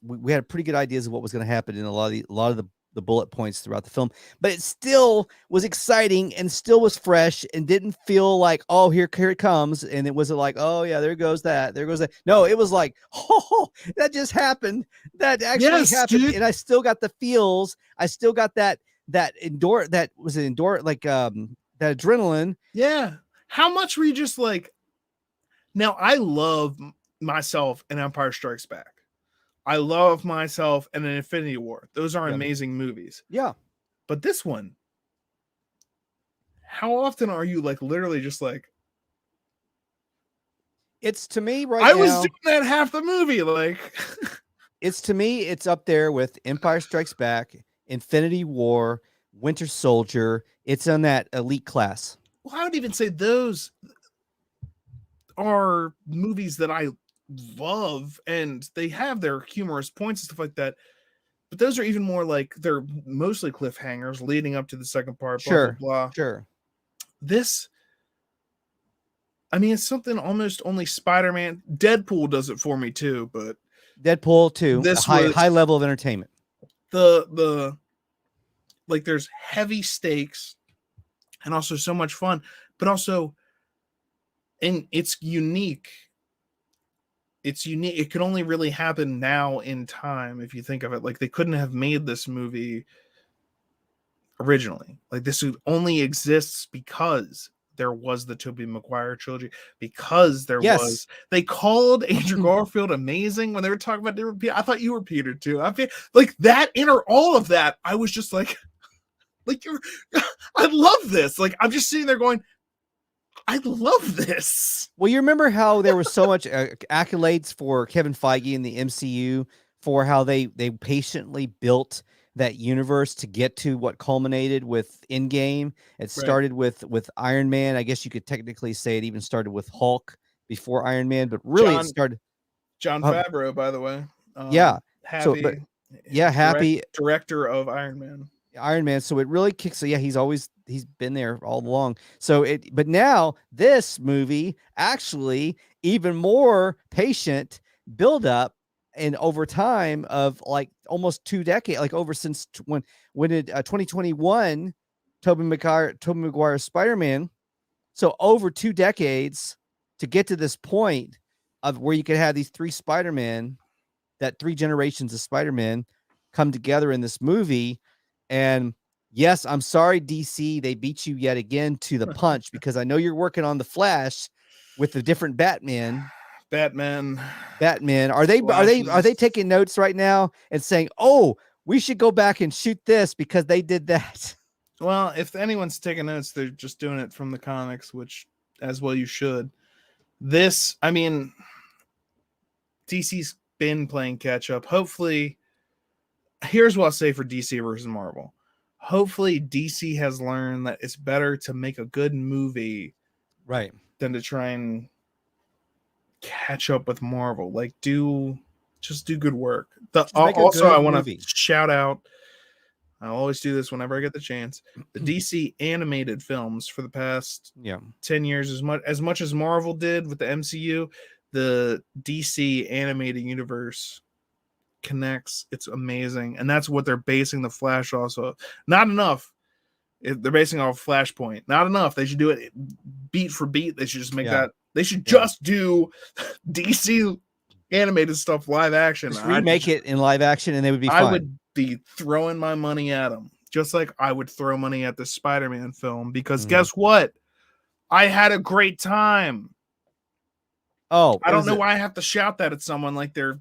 we had pretty good ideas of what was going to happen in a lot of the bullet points throughout the film, but it still was exciting and still was fresh and didn't feel like, oh, here it comes. And it wasn't like, oh yeah, there goes that. No, it was like, oh, that just happened. That actually happened. Dude. And I still got the feels. I still got that adrenaline. Yeah. How much were you just like, now I love myself in Empire Strikes Back. I love myself and an Infinity War. Those are amazing movies. Yeah. But this one, how often are you like literally just like, it's to me right now. I was doing that half the movie. Like, it's to me, it's up there with Empire Strikes Back, Infinity War, Winter Soldier. It's on that elite class. Well, I would even say those are movies that I love, and they have their humorous points and stuff like that, but those are even more like, they're mostly cliffhangers leading up to the second part. Sure, blah, blah, blah. Sure. This, I mean, it's something almost only Spider-Man, Deadpool does it for me too, but Deadpool 2, This a high was- high level of entertainment. The like there's heavy stakes and also so much fun, but also, and it's unique. It's unique. It could only really happen now in time if you think of it. Like they couldn't have made this movie originally. Like this only exists because there was the Tobey Maguire trilogy, because there was, they called Andrew Garfield amazing when they were talking about different people. I thought you were Peter too. I feel like that all of that, I was just like you're, I love this. Like I'm just sitting there going, I love this. Well, you remember how there was so much accolades for Kevin Feige in the MCU for how they patiently built that universe to get to what culminated with Endgame. It started with Iron Man. I guess you could technically say it even started with Hulk before Iron Man, but really it started John Favreau, by the way. Happy. Happy director of Iron Man. So it really kicks. So yeah, he's been there all along. So but now this movie actually even more patient build up. And over time of like almost 2 decades, like over since when did 2021 Tobey Maguire Spider-Man. So over 2 decades to get to this point of where you could have these 3 Spider-Man, that 3 generations of Spider-Man come together in this movie. And yes, I'm sorry, DC, they beat you yet again to the punch because I know you're working on the Flash with the different Batman. Are they taking notes right now and saying, "Oh, we should go back and shoot this because they did that"? Well, if anyone's taking notes, they're just doing it from the comics, which as well you should. This, I mean, DC's been playing catch up. Hopefully, here's what I'll say for DC versus Marvel. Hopefully, DC has learned that it's better to make a good movie, right, than to try and catch up with Marvel. Like just do good work. Also, I want to shout out, I always do this whenever I get the chance, the DC animated films for the past 10 years, as much as Marvel did with the MCU, the DC animated universe connects. It's amazing, and that's what they're basing the Flash also. Not enough. They're basing off Flashpoint. Not enough. They should do it beat for beat. They should just make that. They should just do DC animated stuff live action. Just remake it in live action, and they would be fine. I would be throwing my money at them, just like I would throw money at the Spider-Man film, because guess what? I had a great time. Oh, I don't know why I have to shout that at someone like they're,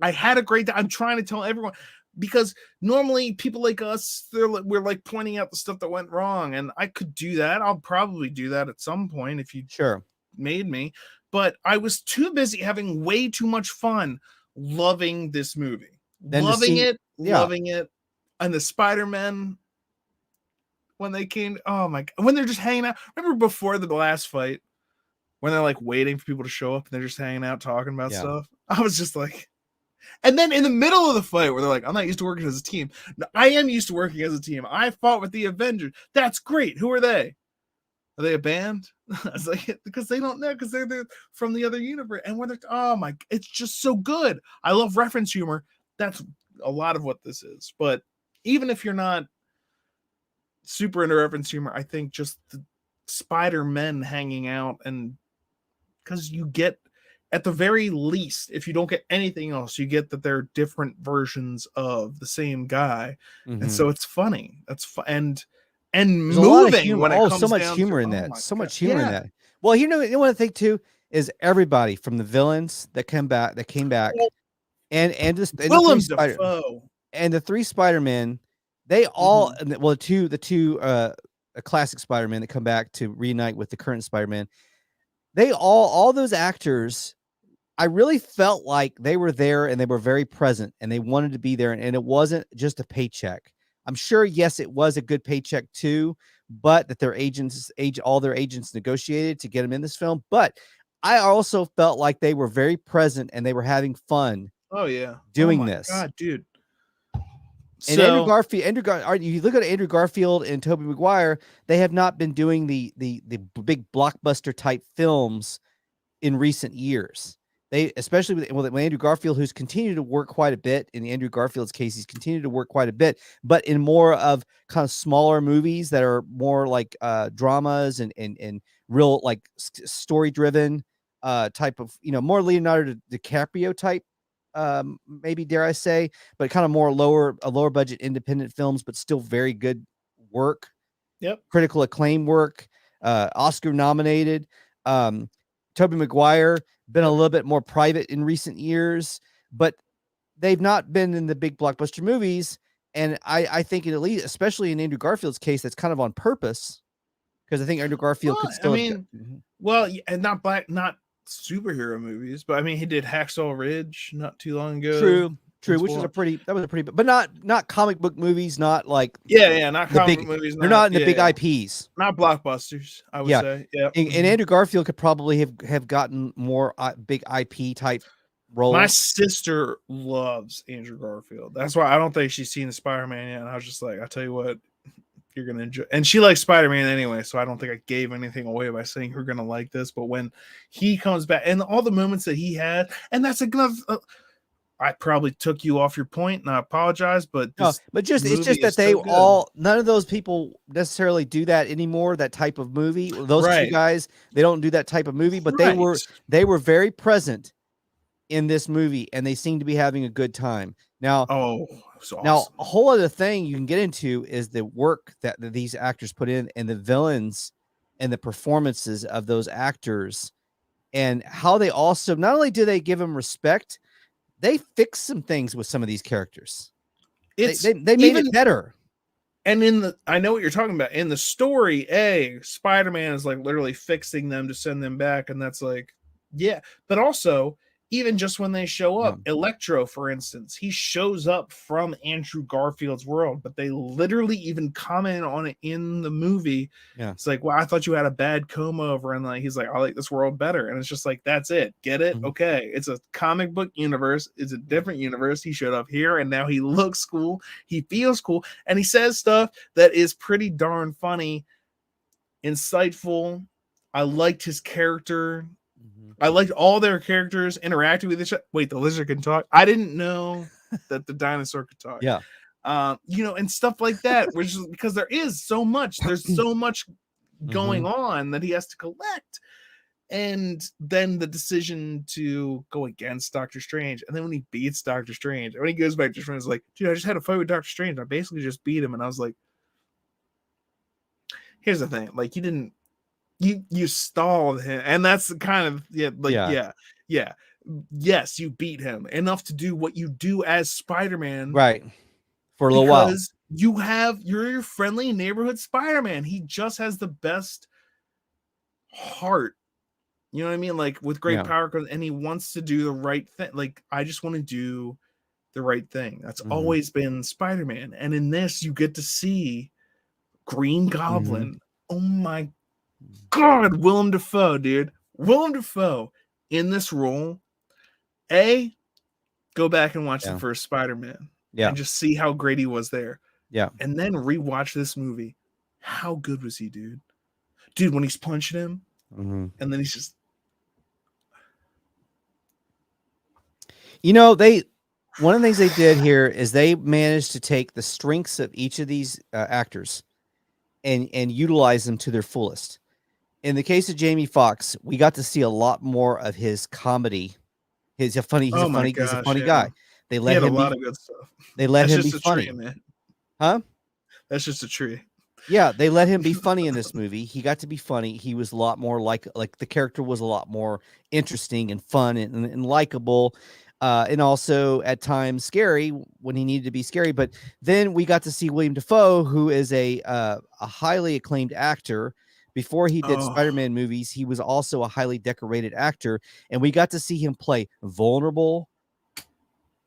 I had a great time. I'm trying to tell everyone, because normally people like us, we're like pointing out the stuff that went wrong, and I could do that. I'll probably do that at some point if you made me, but I was too busy having way too much fun loving this movie, loving it. And the Spider-Man, when they came, oh my God, when they're just hanging out. Remember before the last fight when they're like waiting for people to show up and they're just hanging out talking about stuff? I was just like, and then in the middle of the fight where they're like, I'm not used to working as a team. No, I am used to working as a team. I fought with the Avengers. That's great. Who are they? Are they a band? I was like, because they don't know, because they're from the other universe. And when they're, oh my, it's just so good. I love reference humor. That's a lot of what this is. But even if you're not super into reference humor, I think just the Spider-Men hanging out, and because you get, at the very least, if you don't get anything else, you get that they're different versions of the same guy. And so it's funny. That's fun. And there's moving when it comes so much down humor to, in that. So much humor in Yeah. that. Well, you know what I think too is everybody from the villains that came back, and the 3 Spider-Men, they all well the two classic Spider-Man that come back to reunite with the current Spider-Man. They all those actors, I really felt like they were there and they were very present and they wanted to be there, and it wasn't just a paycheck. I'm sure, yes, it was a good paycheck too, but that all their agents negotiated to get them in this film. But I also felt like they were very present and they were having fun. Oh yeah, doing this. God, dude. And Andrew Garfield, you look at Andrew Garfield and Tobey Maguire, they have not been doing the big blockbuster type films in recent years. they, especially with Andrew Garfield, who's continued to work quite a bit. In Andrew Garfield's case, he's continued to work quite a bit, but in more of kind of smaller movies that are more like dramas and real like story driven type of, more Leonardo DiCaprio type, maybe dare I say, but kind of more lower budget independent films, but still very good work. Yep. Critical acclaim work, Oscar nominated. Tobey Maguire been a little bit more private in recent years, but they've not been in the big blockbuster movies. And I think at least, especially in Andrew Garfield's case, that's kind of on purpose, because I think Andrew Garfield could still. And not superhero movies, but I mean, he did Hacksaw Ridge not too long ago. True, which was a pretty, but not comic book movies, not like not comic book movies. They're not in the big IPs, not blockbusters. I would say, And Andrew Garfield could probably have gotten more big IP type roles. My sister loves Andrew Garfield. That's why I don't think she's seen the Spider-Man yet. And I was just like, I tell you what, you're gonna enjoy. And she likes Spider-Man anyway, so I don't think I gave anything away by saying you're gonna like this. But when he comes back and all the moments that he had, and that's another. I probably took you off your point, and I apologize, but it's just that they none of those people necessarily do that anymore. That type of movie, those two guys, they don't do that type of movie, but they were very present in this movie, and they seem to be having a good time. Now, awesome. Now a whole other thing you can get into is the work that these actors put in, and the villains, and the performances of those actors, and how they also not only do they give them respect. They fixed some things with some of these characters. They made it better. And I know what you're talking about. In the story, Spider-Man is like literally fixing them to send them back, and that's like, but also even just when they show up, Electro, for instance, he shows up from Andrew Garfield's world, but they literally even comment on it in the movie. Yeah. It's like, well, I thought you had a bad comb over, and like he's like, I like this world better. And it's just like, that's it. Get it? Mm-hmm. Okay. It's a comic book universe. It's a different universe. He showed up here, and now he looks cool. He feels cool, and he says stuff that is pretty darn funny, insightful. I liked his character. I liked all their characters interacting with each other. Wait, the lizard can talk? I didn't know that the dinosaur could talk. Yeah. And stuff like that, which is because there's so much going on that he has to collect. And then the decision to go against Doctor Strange. And then when he beats Doctor Strange, and when he goes back to Strange, he's like, dude, I just had a fight with Doctor Strange. I basically just beat him. And I was like, here's the thing. Like, you stalled him, and that's the kind of yes, you beat him enough to do what you do as Spider-Man, right? For a little while, because you're your friendly neighborhood Spider-Man. He just has the best heart, you know what I mean? Like, with great power, and he wants to do the right thing. Like, I just want to do the right thing. That's always been Spider-Man, and in this, you get to see Green Goblin. Oh my God, Willem Dafoe, dude. Willem Dafoe in this role. Go back and watch the first Spider-Man. Yeah. And just see how great he was there. Yeah. And then rewatch this movie. How good was he, dude? Dude, when he's punching him, and then he's just. One of the things they did here is they managed to take the strengths of each of these actors and utilize them to their fullest. In the case of Jamie Foxx, we got to see a lot more of his comedy. He's a funny guy. They let him a lot of good stuff. They let him be funny. Tree, man. Huh? That's just a tree. Yeah, they let him be funny in this movie. He got to be funny. He was a lot more like the character was a lot more interesting and fun and likable. And also at times scary when he needed to be scary. But then we got to see William Dafoe, who is a highly acclaimed actor. Before he did Spider-Man movies, he was also a highly decorated actor, and we got to see him play vulnerable.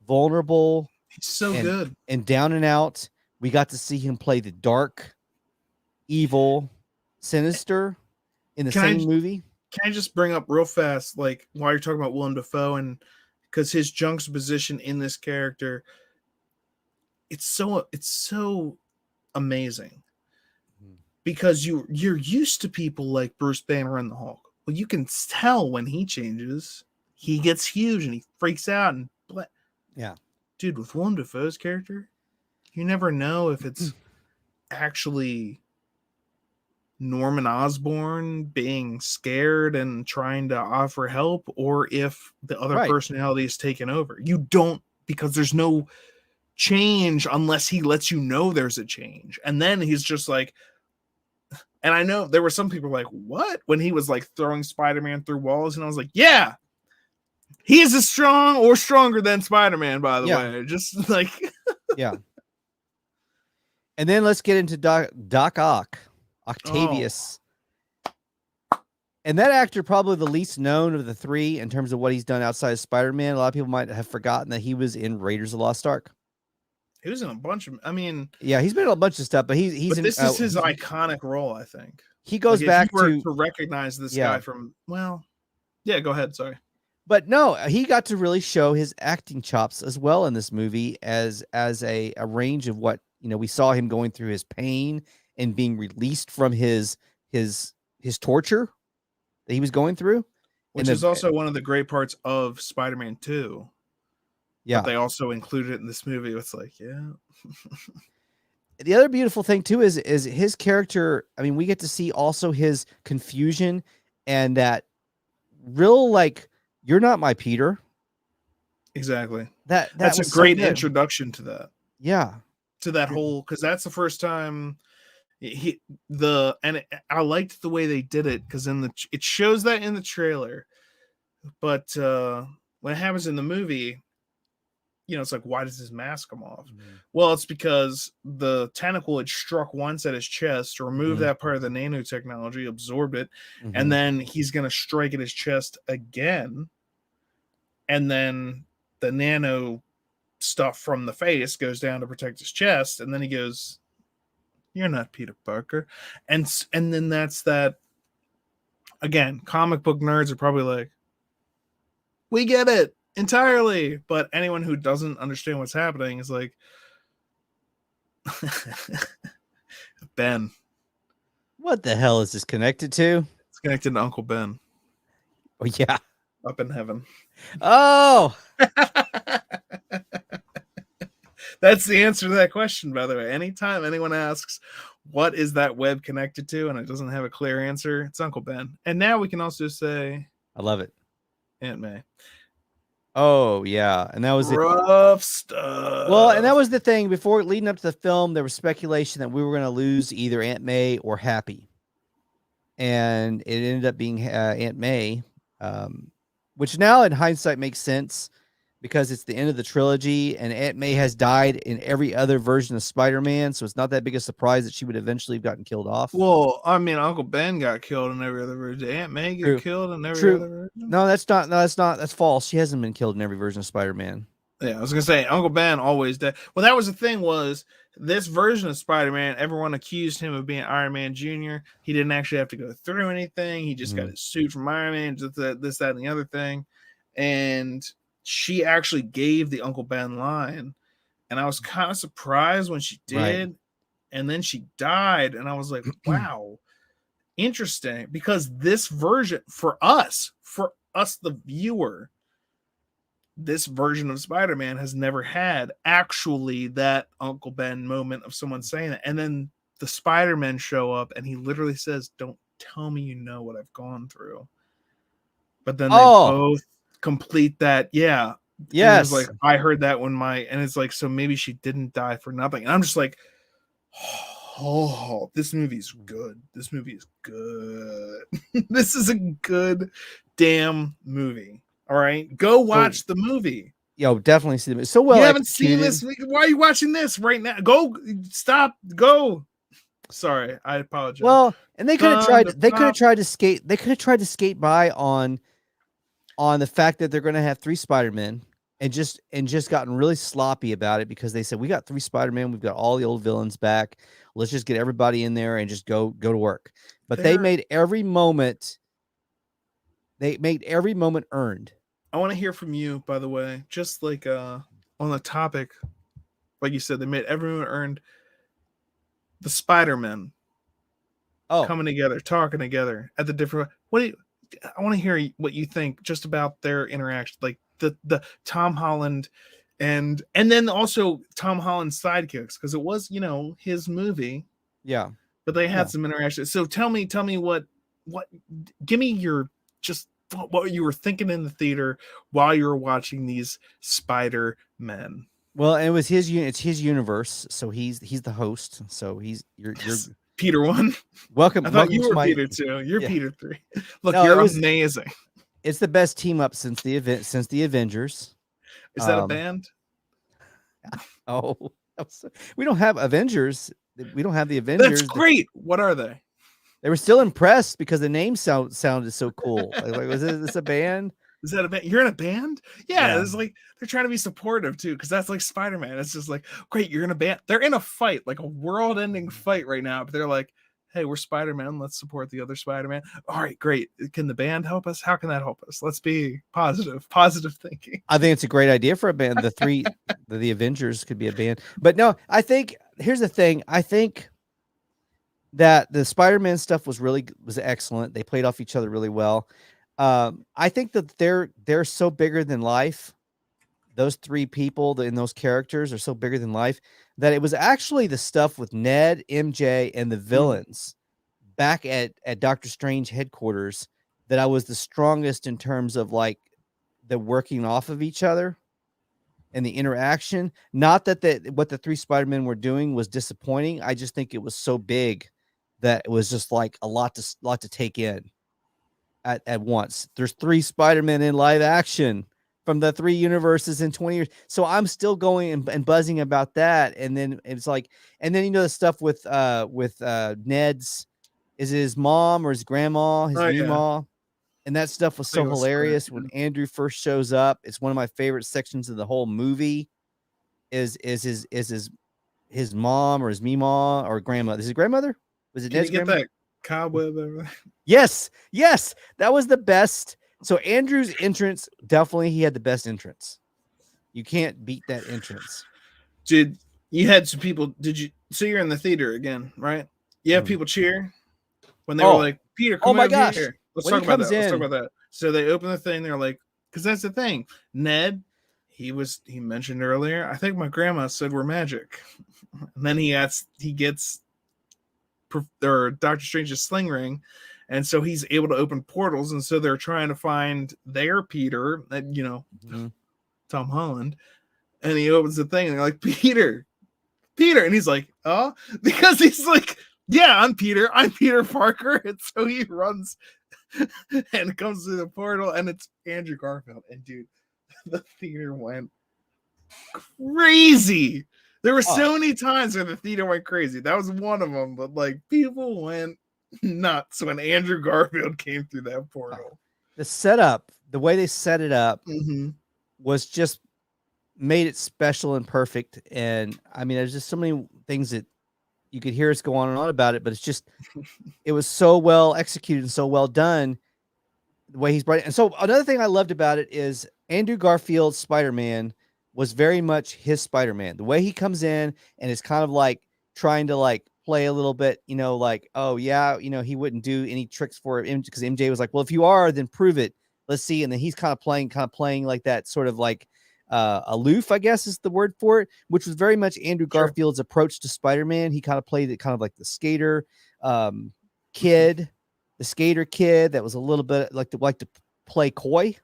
He's so good. And down and out. We got to see him play the dark, evil, sinister in the same movie. Can I just bring up real fast, like, while you're talking about Willem Dafoe, and because his juxtaposition in this character, it's so amazing. Because you're used to people like Bruce Banner and the Hulk. Well, you can tell when he changes. he gets huge and he freaks out and Yeah. Dude, with Willem Dafoe's character, you never know if it's actually Norman Osborn being scared and trying to offer help, or if the other personality is taken over. You don't, because there's no change unless he lets you know there's a change. And then he's just like, and I know there were some people like, what? When he was like throwing Spider-Man through walls, and I was like, yeah, he is as strong or stronger than Spider-Man, by the way. Just like, yeah. And then let's get into Doc Ock. Octavius. And that actor, probably the least known of the three in terms of what he's done outside of Spider-Man. A lot of people might have forgotten that he was in Raiders of the Lost Ark. He was in a bunch of, I mean, yeah, he's been in a bunch of stuff, but he's but in, this is his iconic role, I think. He goes back to recognize this guy from, well, yeah, go ahead, sorry. But no, he got to really show his acting chops as well in this movie as a range of what, you know, we saw him going through his pain and being released from his torture that he was going through. Which is also one of the great parts of Spider-Man 2. Yeah. But they also included it in this movie. It's like, yeah. The other beautiful thing too is his character. I mean, we get to see also his confusion and that real, like, you're not my Peter. Exactly. That's a great introduction to that. Yeah. To that whole, because that's the first time I liked the way they did it, because it shows that in the trailer, but when it happens in the movie, you know, it's like, why does his mask come off? Well, it's because the tentacle had struck once at his chest, removed that part of the nanotechnology, absorbed it, and then he's going to strike at his chest again, and then the nano stuff from the face goes down to protect his chest, and then he goes, "You're not Peter Parker," and then that's that. Again, comic book nerds are probably like, "We get it entirely," but anyone who doesn't understand what's happening is like, Ben, what the hell is this connected to? It's connected to Uncle Ben. Oh yeah, up in heaven. Oh. That's the answer to that question, by the way. Anytime anyone asks, what is that web connected to, and it doesn't have a clear answer, it's Uncle Ben. And now we can also say, I love it, Aunt May. Oh, yeah. And that was rough stuff. Well, and that was the thing. Before leading up to the film, there was speculation that we were going to lose either Aunt May or Happy. And it ended up being Aunt May, which now in hindsight makes sense because it's the end of the trilogy and Aunt May has died in every other version of Spider-Man. So it's not that big a surprise that she would eventually have gotten killed off. Well, I mean, Uncle Ben got killed in every other version. Aunt May get killed in every other version. No, that's not. That's false. She hasn't been killed in every version of Spider-Man. Yeah, I was going to say Uncle Ben always died. Well, that was the thing was this version of Spider-Man, everyone accused him of being Iron Man Jr. He didn't actually have to go through anything. He just got his suit from Iron Man, just this, that, and the other thing. And she actually gave the Uncle Ben line. And I was kind of surprised when she did. Right. And then she died. And I was like, wow, interesting. Because this version, for us, the viewer, this version of Spider-Man has never had actually that Uncle Ben moment of someone saying that. And then the Spider-Men show up and he literally says, "Don't tell me you know what I've gone through." But then they both complete that. Yeah. Yes. It was like, I heard that when and it's like, so maybe she didn't die for nothing. And I'm just like, oh, this movie's good. This movie is good. This is a good damn movie. All right, go watch the movie. Yo, definitely see the movie. So well, you haven't seen this. Why are you watching this right now? Go, stop, go. Sorry, I apologize. Well, and they could have tried. They could have tried to skate. They could have tried to skate by on the fact that they're going to have 3 Spider-Men, and just gotten really sloppy about it because they said we got 3 Spider-Men. We've got all the old villains back. Let's just get everybody in there and just go to work. But they made every moment. They made every moment earned. I want to hear from you, by the way, just like on the topic, like you said, they made everyone earned. The Spider-Men coming together, talking together at the different. I want to hear what you think just about their interaction, like the Tom Holland and then also Tom Holland's sidekicks, because it was, you know, his movie. Yeah. But they had some interaction. So tell me what give me your just what you were thinking in the theater while you were watching these Spider-Men. Well, it was it's his universe, so he's the host. So you're Peter 1. Welcome. I thought welcome you to were my, Peter 2. You're Peter 3. Look, No, you're amazing. It's the best team up since the Avengers. Is that a band? Oh, we don't have Avengers. We don't have the Avengers. That's great. What are they? They were still impressed because the name sounded so cool. Like, was this a band? Is that a band? You're in a band? Yeah. It's like they're trying to be supportive too, because that's like Spider-Man. It's just like, great, you're in a band. They're in a fight, like a world-ending fight right now. But they're like, hey, we're Spider-Man. Let's support the other Spider-Man. All right, great. Can the band help us? How can that help us? Let's be positive thinking. I think it's a great idea for a band. The Avengers could be a band. But no, I think here's the thing. I think that the Spider-Man stuff was excellent. They played off each other really well. I think that they're so bigger than life. Those three people in those characters are so bigger than life that it was actually the stuff with Ned, MJ, and the villains back at Doctor Strange headquarters that I was the strongest in terms of like the working off of each other and the interaction. Not that what the three Spider-Men were doing was disappointing. I just think it was so big that it was just like a lot to take in at once. There's three Spider-Men in live action from the three universes in 20 years. So I'm still going and buzzing about that. And then it's like, and then, you know, the stuff with Ned's, is it his mom or his grandma, his Meemaw? And that stuff was so hilarious when Andrew first shows up. It's one of my favorite sections of the whole movie is his mom or his Meemaw or grandmother. Is his grandmother? Was it Ned's grandmother? That cobweb? Yes. That was the best. So Andrew's entrance, definitely he had the best entrance. You can't beat that entrance. Dude, you had some people, so you're in the theater again, right? You have people cheer when they were like, Peter, come over here. Let's talk about that. So they open the thing, they're like, because that's the thing. Ned, he mentioned earlier, I think my grandma said we're magic. And then he gets Doctor Strange's sling ring. And so he's able to open portals, and so they're trying to find their Peter, Tom Holland, and he opens the thing, and they're like, Peter, and he's like, oh, because he's like, yeah, I'm Peter Parker, and so he runs and comes through the portal, and it's Andrew Garfield, and dude, the theater went crazy. There were so many times where the theater went crazy. That was one of them, but like people went nuts when Andrew Garfield came through that portal. The setup, the way they set it up was just made it special and perfect. And I mean, there's just so many things that you could hear us go on and on about it, but it's just, it was so well executed and so well done the way he's brought it. And so another thing I loved about it is Andrew Garfield's Spider-Man was very much his Spider-Man. The way he comes in and is kind of like trying to like play a little bit, you know, like, oh yeah, you know, he wouldn't do any tricks for him because MJ was like, well, if you are, then prove it. Let's see. And then he's kind of playing like that sort of like aloof, I guess is the word for it, which was very much Andrew Garfield's approach to Spider-Man. He kind of played it kind of like the skater kid, the skater kid that was a little bit like to play coy,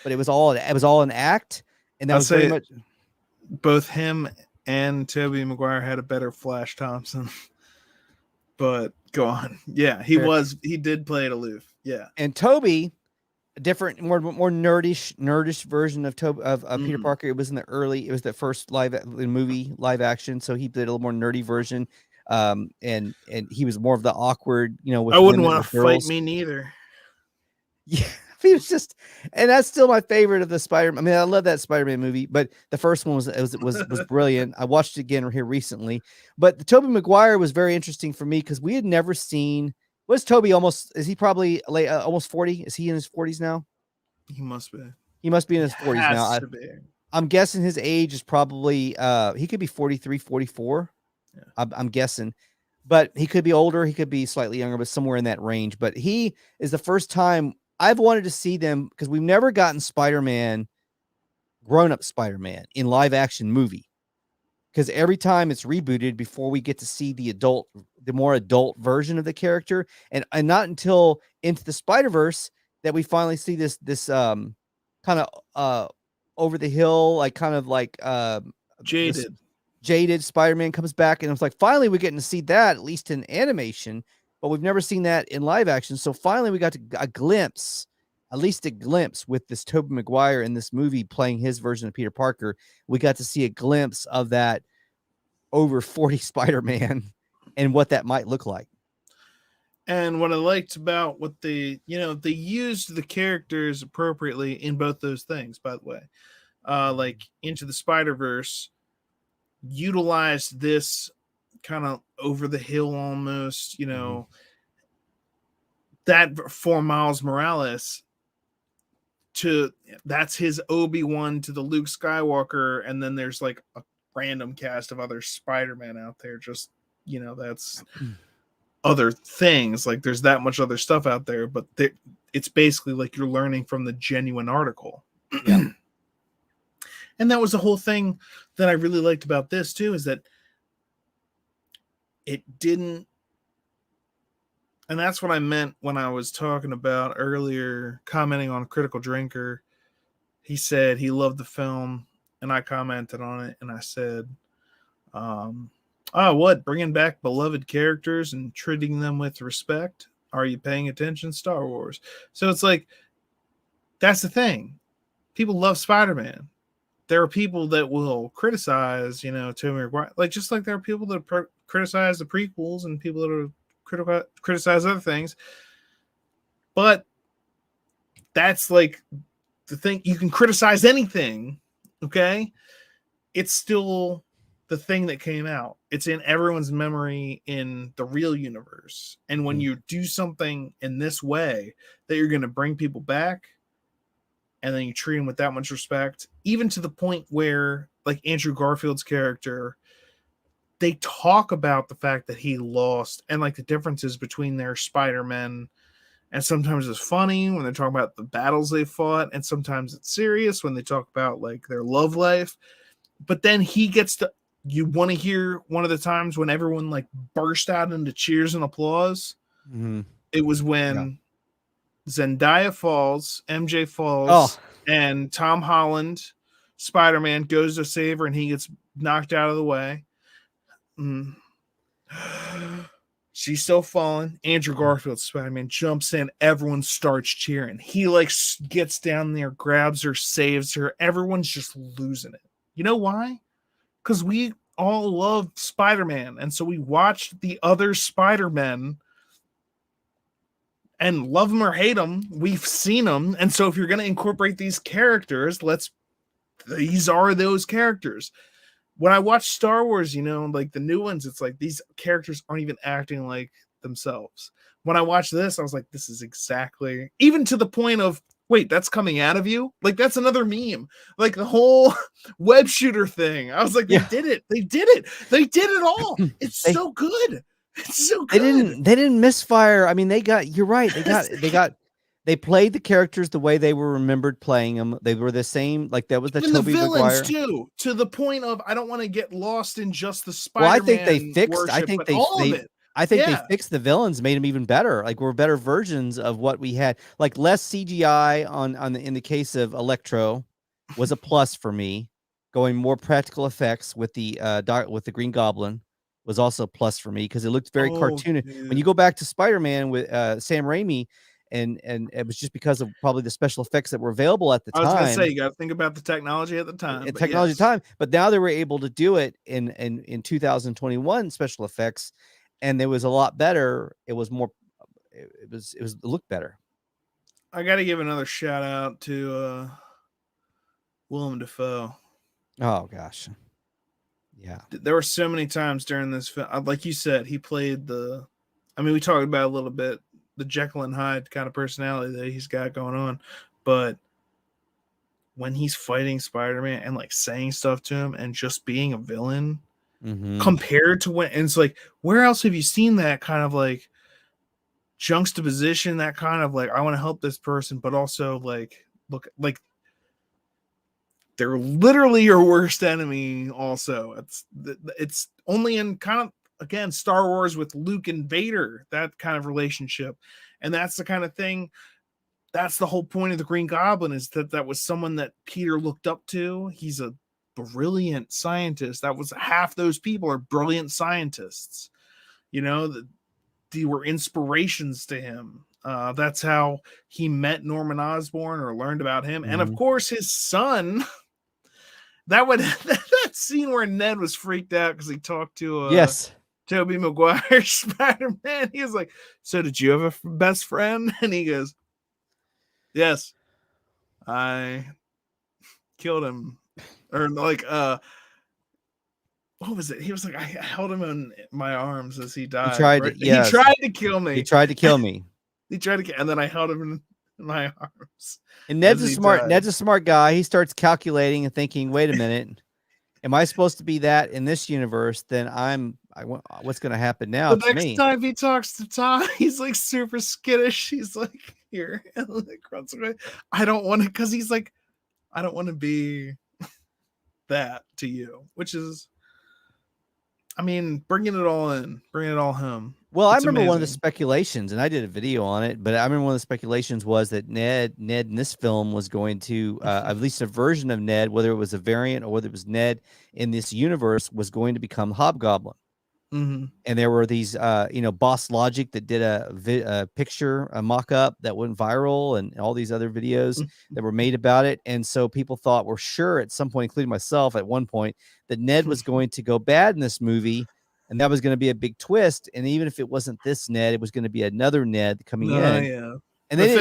but it was all an act. And that was very much both him and Tobey Maguire had a better Flash Thompson. But go on. Yeah, he did play it aloof. Yeah. And Tobey, a different, more nerdish version of Peter Parker. It was the first live action. So he did a little more nerdy version. And he was more of the awkward, you know, with I wouldn't want to fight me neither. Yeah. He was just, and that's still my favorite of the Spider-Man. I mean, I love that Spider-Man movie, but the first one was brilliant. I watched it again here recently, but the Tobey Maguire was very interesting for me because we had never seen. Was Tobey is he probably late, almost 40? Is he in his 40s now? He must be. He must be in his 40s now. I'm guessing his age is probably he could be 43, 44. Yeah. I'm guessing, but he could be older. He could be slightly younger, but somewhere in that range. But he is the first time I've wanted to see them because we've never gotten Spider-Man, grown-up Spider-Man in live action movie. Because every time it's rebooted before we get to see the more adult version of the character, and not until Into the Spider-Verse that we finally see this kind of over the hill, like kind of like jaded Spider-Man comes back, and it's like finally we're getting to see that at least in animation, but we've never seen that in live action. So finally we got a glimpse, at least a glimpse, with this Tobey Maguire in this movie playing his version of Peter Parker. We got to see a glimpse of that over 40 Spider-Man and what that might look like. And what I liked about what they used the characters appropriately in both those things, by the way. Like Into the Spider-Verse utilized this kind of over the hill almost, that for Miles Morales that's his Obi-Wan to the Luke Skywalker, and then there's like a random cast of other Spider-Man out there, just that's other things, like there's that much other stuff out there, but it's basically like you're learning from the genuine article. Yeah. And that was the whole thing that I really liked about this too, is that it didn't, and that's what I meant when I was talking about earlier, commenting on Critical Drinker. He said he loved the film, and I commented on it, and I said, what? Bringing back beloved characters and treating them with respect? Are you paying attention? Star Wars. So it's like, that's the thing. People love Spider-Man. There are people that will criticize, Tobey Maguire, like just like there are people that criticize the prequels and people that are criticize other things. But that's like the thing. You can criticize anything, okay? It's still the thing that came out. It's in everyone's memory in the real universe. And when you do something in this way that you're going to bring people back, and then you treat him with that much respect, even to the point where, like Andrew Garfield's character, they talk about the fact that he lost and like the differences between their Spider-Men. And sometimes it's funny when they're talking about the battles they fought, and sometimes it's serious when they talk about like their love life. But then he gets to, you want to hear one of the times when everyone like burst out into cheers and applause. Mm-hmm. It was when Zendaya falls, MJ falls, and Tom Holland, Spider-Man, goes to save her, and he gets knocked out of the way. She's still falling. Andrew Garfield, Spider-Man, jumps in. Everyone starts cheering. He like gets down there, grabs her, saves her. Everyone's just losing it. You know why? Because we all love Spider-Man, and so we watched the other Spider-Men. And love them or hate them, we've seen them. And so if you're going to incorporate these characters, these are those characters. When I watch Star Wars, like the new ones, it's like these characters aren't even acting like themselves. When I watched this, I was like, this is exactly, even to the point of, wait, that's coming out of you? Like, that's another meme. Like the whole web shooter thing. I was like, they did it. They did it. They did it all. It's so good. It's so good. They didn't misfire. I mean, you're right. They played the characters the way they were remembered playing them. They were the same. Like that was the Tobey Maguire too, to the point of, I don't want to get lost in just the Spider-Man. Well, I think they fixed. Worship, I think they fixed the villains, made them even better. Like we're better versions of what we had. Like less CGI in the case of Electro was a plus for me. Going more practical effects with the Green Goblin was also a plus for me because it looked very cartoonish. Dude. When you go back to Spider-Man with Sam Raimi, and it was just because of probably the special effects that were available at the time. I was going to say, you got to think about the technology at the time. But now they were able to do it in 2021 special effects, and it was a lot better. It was more. It looked better. I got to give another shout out to Willem Dafoe. Oh gosh. Yeah, there were so many times during this film, like you said, he played we talked about a little bit the Jekyll and Hyde kind of personality that he's got going on, but when he's fighting Spider-Man and like saying stuff to him and just being a villain, compared to when, and it's like, where else have you seen that kind of like juxtaposition, that kind of like, I want to help this person, but also like, look, like they're literally your worst enemy. Also, it's only in kind of, again, Star Wars with Luke and Vader, that kind of relationship. And that's the kind of thing, that's the whole point of the Green Goblin, is that was someone that Peter looked up to. He's a brilliant scientist. That was half those people are brilliant scientists. You know, they were inspirations to him. That's how he met Norman Osborn or learned about him. And of course, his son. That scene where Ned was freaked out because he talked to Tobey Maguire Spider-Man. He was like, "So did you have a best friend?" And he goes, "Yes, I killed him." Or like, what was it? He was like, "I held him in my arms as he died." He tried to kill me. He tried to kill me. And then I held him in my arms. And Ned's a smart guy. He starts calculating and thinking, "Wait a minute, am I supposed to be that in this universe? Then what's going to happen now?" The next time he talks to Tom, he's like super skittish. He's like, "Here," and like runs away. I don't want to, because he's like, "I don't want to be that to you," which is, I mean, bringing it all home. Well, I remember one of the speculations, and I did a video on it, but I remember one of the speculations was that Ned in this film was going to, at least a version of Ned, whether it was a variant or whether it was Ned in this universe, was going to become Hobgoblin. And there were these, Boss Logic that did a picture, a mock-up that went viral, and all these other videos that were made about it. And so people thought, we're sure at some point, including myself at one point, that Ned was going to go bad in this movie. And that was going to be a big twist. And even if it wasn't this Ned, it was going to be another Ned coming in. Yeah. And they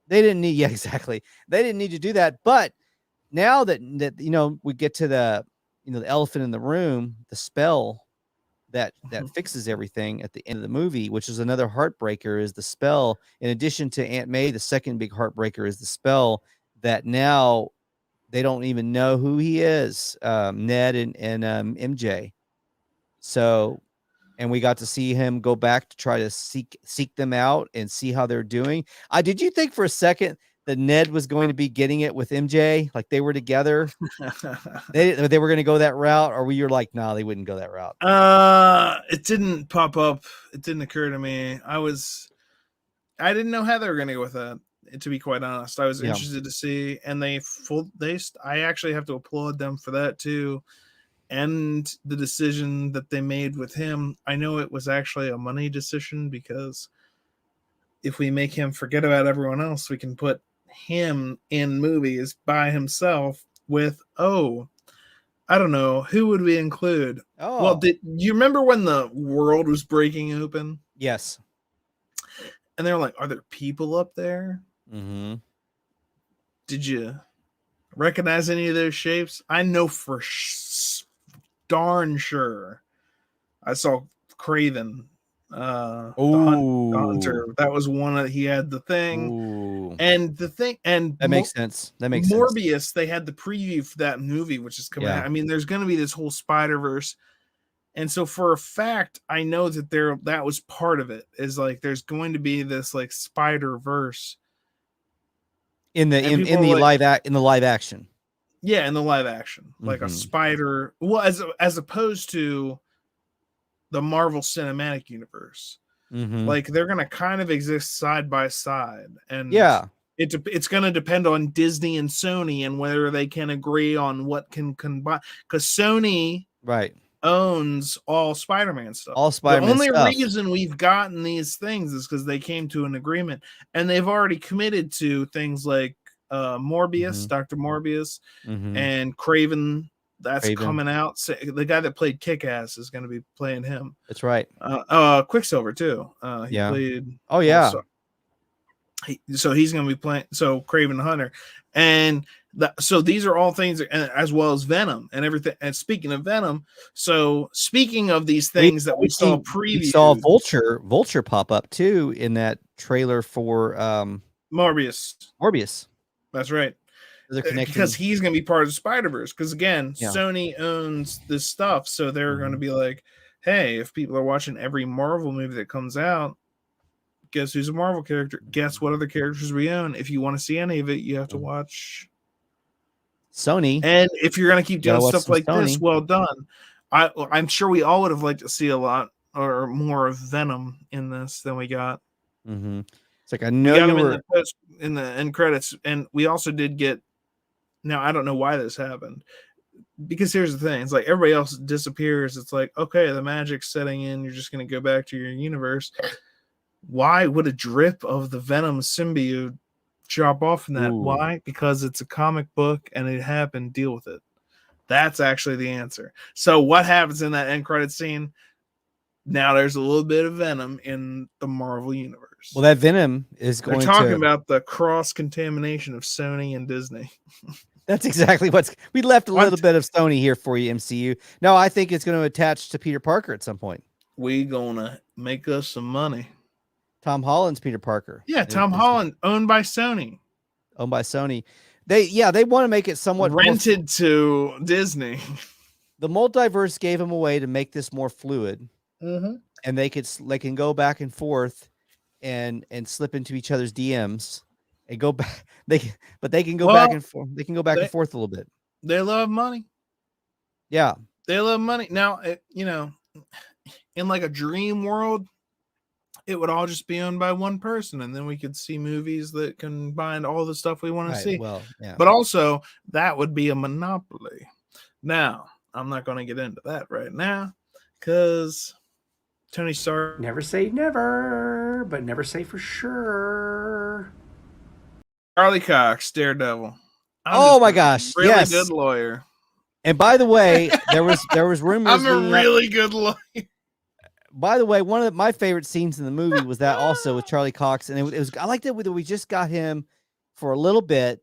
didn't need, yeah, exactly. They didn't need to do that. But now that we get to the elephant in the room, the spell that fixes everything at the end of the movie, which is another heartbreaker, is the spell. In addition to Aunt May, the second big heartbreaker is the spell that now they don't even know who he is, Ned and MJ. So, and we got to see him go back to try to seek them out and see how they're doing. Did you think for a second that Ned was going to be getting it with MJ, like they were together? they were going to go that route, or were you like, no, they wouldn't go that route? It didn't pop up. It didn't occur to me. I didn't know how they were going to go with that. To be quite honest, I was interested to see, and I actually have to applaud them for that too. And the decision that they made with him, I know it was actually a money decision, because if we make him forget about everyone else, we can put him in movies by himself with, I don't know, who would we include? Well, did you remember when the world was breaking open? Yes. And they were like, are there people up there? Mm-hmm. Did you recognize any of those shapes? I know for darn sure I saw Craven, the hunter. That was one that he had the thing. Ooh. And the thing, and that makes sense. Morbius, they had the preview for that movie, which is coming out. I mean, there's going to be this whole Spider-Verse, and so for a fact, I know that that was part of it. Is like there's going to be this like Spider-Verse in the live action. Yeah, in the live action, like a spider. Well, as opposed to the Marvel Cinematic Universe, like they're gonna kind of exist side by side, and it's gonna depend on Disney and Sony and whether they can agree on what can combine. Because Sony owns all Spider-Man stuff. The only reason we've gotten these things is because they came to an agreement, and they've already committed to things like Morbius, Dr. Morbius, and Craven. That's coming out. So the guy that played Kick-Ass is going to be playing him. That's right. Quicksilver too. He played. Oh yeah. So he's going to be playing. So Craven the Hunter, and so these are all things, as well as Venom and everything. And speaking of Venom, so speaking of these things that we saw preview, we saw Vulture pop up too in that trailer for Morbius. That's right. Because he's going to be part of the Spider-Verse. Because again, Sony owns this stuff, so they're going to be like, "Hey, if people are watching every Marvel movie that comes out, guess who's a Marvel character? Guess what other characters we own? If you want to see any of it, you have to watch Sony. And if you're going to keep doing stuff like Sony. this, well done. I'm sure we all would have liked to see a lot or more of Venom in this than we got. Mm-hmm. It's like I know we got you him were in the end credits, and we also did get. Now I don't know why this happened, because here's the thing: it's like everybody else disappears. It's like, okay, the magic's setting in. You're just going to go back to your universe. Why would a drip of the Venom symbiote drop off in that? Ooh. Why? Because it's a comic book and it happened. Deal with it. That's actually the answer. So what happens in that end credit scene? Now there's a little bit of Venom in the Marvel universe. Well, that Venom is going to... They're talking about the cross-contamination of Sony and Disney. That's exactly we left a little bit of Sony here for you, MCU. No, I think it's going to attach to Peter Parker at some point. We gonna make us some money. Tom Holland's Peter Parker. Yeah, Tom Holland, owned by Sony. Owned by Sony. They want to make it somewhat rented to Disney. The multiverse gave them a way to make this more fluid, mm-hmm. and they can go back and forth, and slip into each other's DMs and go back. They can go back and forth. They can go back and forth a little bit. They love money. Yeah, they love money. Now, in like a dream world, it would all just be owned by one person, and then we could see movies that combine all the stuff we want to see. Well, yeah. But also, that would be a monopoly. Now, I'm not going to get into that right now, because Tony Stark... Never say never, but never say for sure. Charlie Cox, Daredevil. Oh my gosh! Really yes. good lawyer. And by the way, there was rumors. I'm a really good lawyer. By the way, one of my favorite scenes in the movie was that also with Charlie Cox, and it was I liked it that we just got him for a little bit.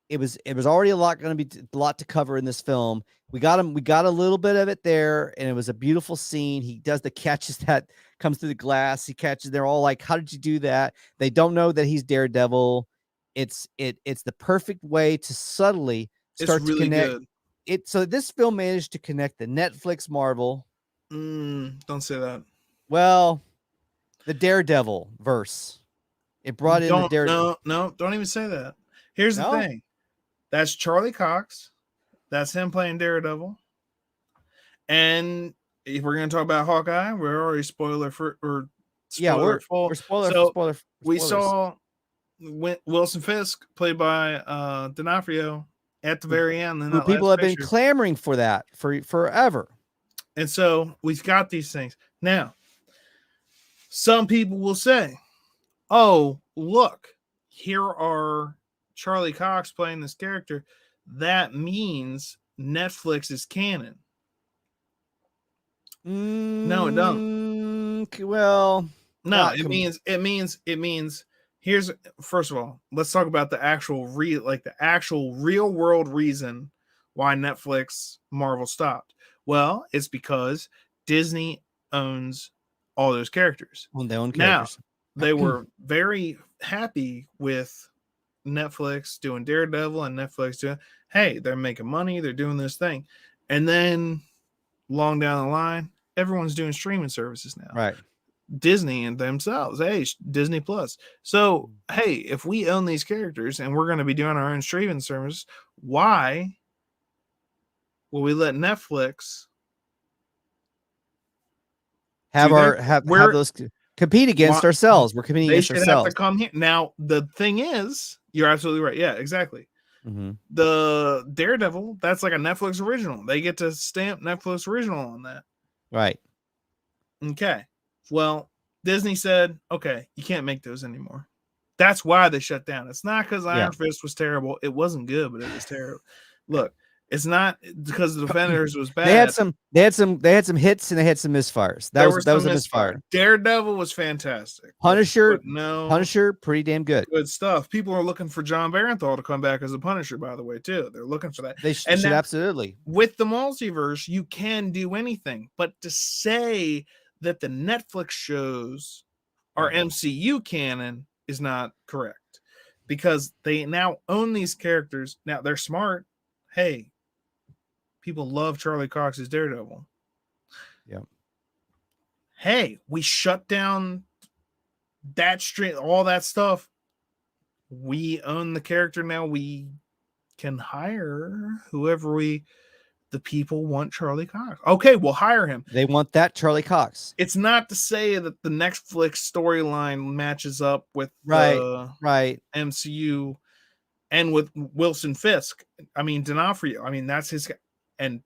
It was already a lot to cover in this film. We got a little bit of it there, and it was a beautiful scene. He does the catches that comes through the glass. He catches. They're all like, "How did you do that?" They don't know that he's Daredevil. It's the perfect way to subtly start to connect it. So this film managed to connect the Netflix Marvel. Don't say that. Well, the Daredevil verse. It brought in the Daredevil. No, don't even say that. Here's the thing. That's Charlie Cox. That's him playing Daredevil. And if we're going to talk about Hawkeye, we're already spoiler full. We're spoiler. We saw Wilson Fisk played by D'Onofrio at the very end. And people have been clamoring for that for forever. And so we've got these things. Now, some people will say, oh, look, here are Charlie Cox playing this character. That means Netflix is canon. No, it don't. Well, no, it means here's, first of all, let's talk about the actual real world reason why Netflix Marvel stopped. Well, it's because Disney owns all those characters. Well, they own characters. Now, they were very happy with Netflix doing Daredevil and Netflix doing, hey, they're making money, they're doing this thing. And then long down the line, everyone's doing streaming services now. Right. Disney and themselves, hey, Disney Plus. So, hey, if we own these characters and we're going to be doing our own streaming service, why will we let Netflix have those compete against ourselves? We're competing against ourselves. Have to come here. Now, the thing is, you're absolutely right. Yeah, exactly. Mm-hmm. The Daredevil, that's like a Netflix original. They get to stamp Netflix original on that. Right. Okay. Well, Disney said, okay, you can't make those anymore. That's why they shut down. It's not because Iron Fist was terrible. It wasn't good, but it was terrible. Look, it's not because the Defenders was bad. They had some hits and they had some misfires. That was a misfire. Daredevil was fantastic. Punisher, pretty damn good. Good stuff. People are looking for John Barenthal to come back as a Punisher, by the way, too. They're looking for that. They should absolutely. With the multiverse, you can do anything, but to say that the Netflix shows are MCU canon is not correct, because they now own these characters. Now they're smart. Hey, people love Charlie Cox's Daredevil. Yeah. Hey, we shut down that stream, all that stuff, we own the character now. We can hire whoever the people want Charlie Cox. Okay, we'll hire him. They want that Charlie Cox. It's not to say that the Netflix storyline matches up with right MCU and with Wilson Fisk. I mean, D'Onofrio. I mean, that's his. And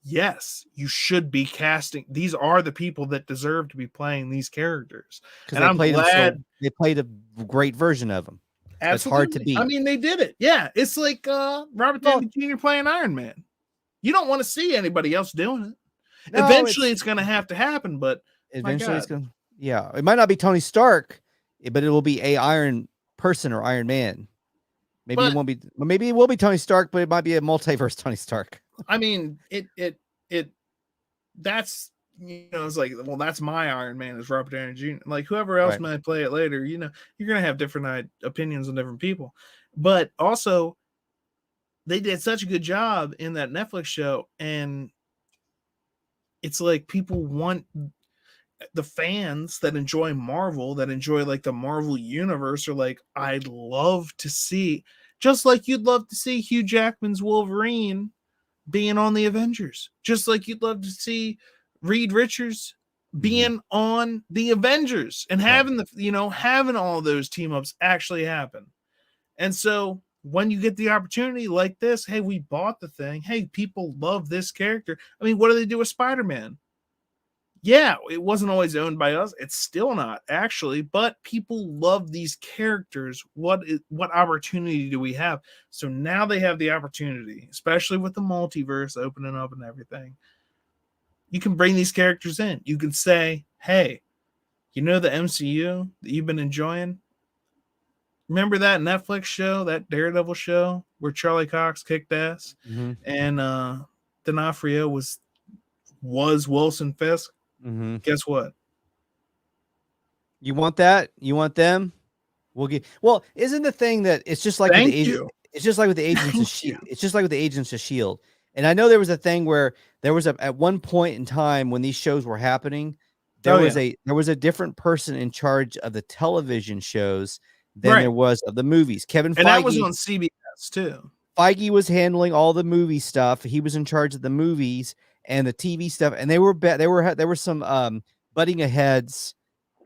yes, you should be casting. These are the people that deserve to be playing these characters. And I'm glad they played a great version of them. Absolutely. It's hard to beat. I mean, they did it. Yeah, it's like Robert Downey Jr. playing Iron Man. You don't want to see anybody else doing it. No, eventually, it's going to have to happen, but eventually it's going to. Yeah, it might not be Tony Stark, but it will be a Iron Person or Iron Man. Maybe it won't be. Maybe it will be Tony Stark, but it might be a multiverse Tony Stark. I mean, that's, it's like, well, that's my Iron Man is Robert Downey Jr. Like whoever else might play it later, you're going to have different opinions on different people. But also, they did such a good job in that Netflix show, and it's like people want the fans that enjoy Marvel, that enjoy like the Marvel universe, are like, I'd love to see, just like you'd love to see Hugh Jackman's Wolverine being on the Avengers, just like you'd love to see Reed Richards being on the Avengers and having having all those team ups actually happen. And so when you get the opportunity like this, hey, we bought the thing. Hey, people love this character. I mean, what do they do with Spider-Man? Yeah, it wasn't always owned by us. It's still not, actually, but people love these characters. What opportunity do we have? So now they have the opportunity, especially with the multiverse opening up and everything. You can bring these characters in. You can say, hey, the MCU that you've been enjoying? Remember that Netflix show, that Daredevil show where Charlie Cox kicked ass and D'Onofrio was Wilson Fisk? Guess what? You want that? You want them? We'll get. Well, isn't the thing that it's just like it's just like with the agents of Shield. It's just like with the agents of Shield. And I know there was a thing where there was at one point in time when these shows were happening, there was a different person in charge of the television shows than there was of the movies. Kevin Feige, and that was on CBS too. Feige was handling all the movie stuff. He was in charge of the movies and the TV stuff, and there were some butting of heads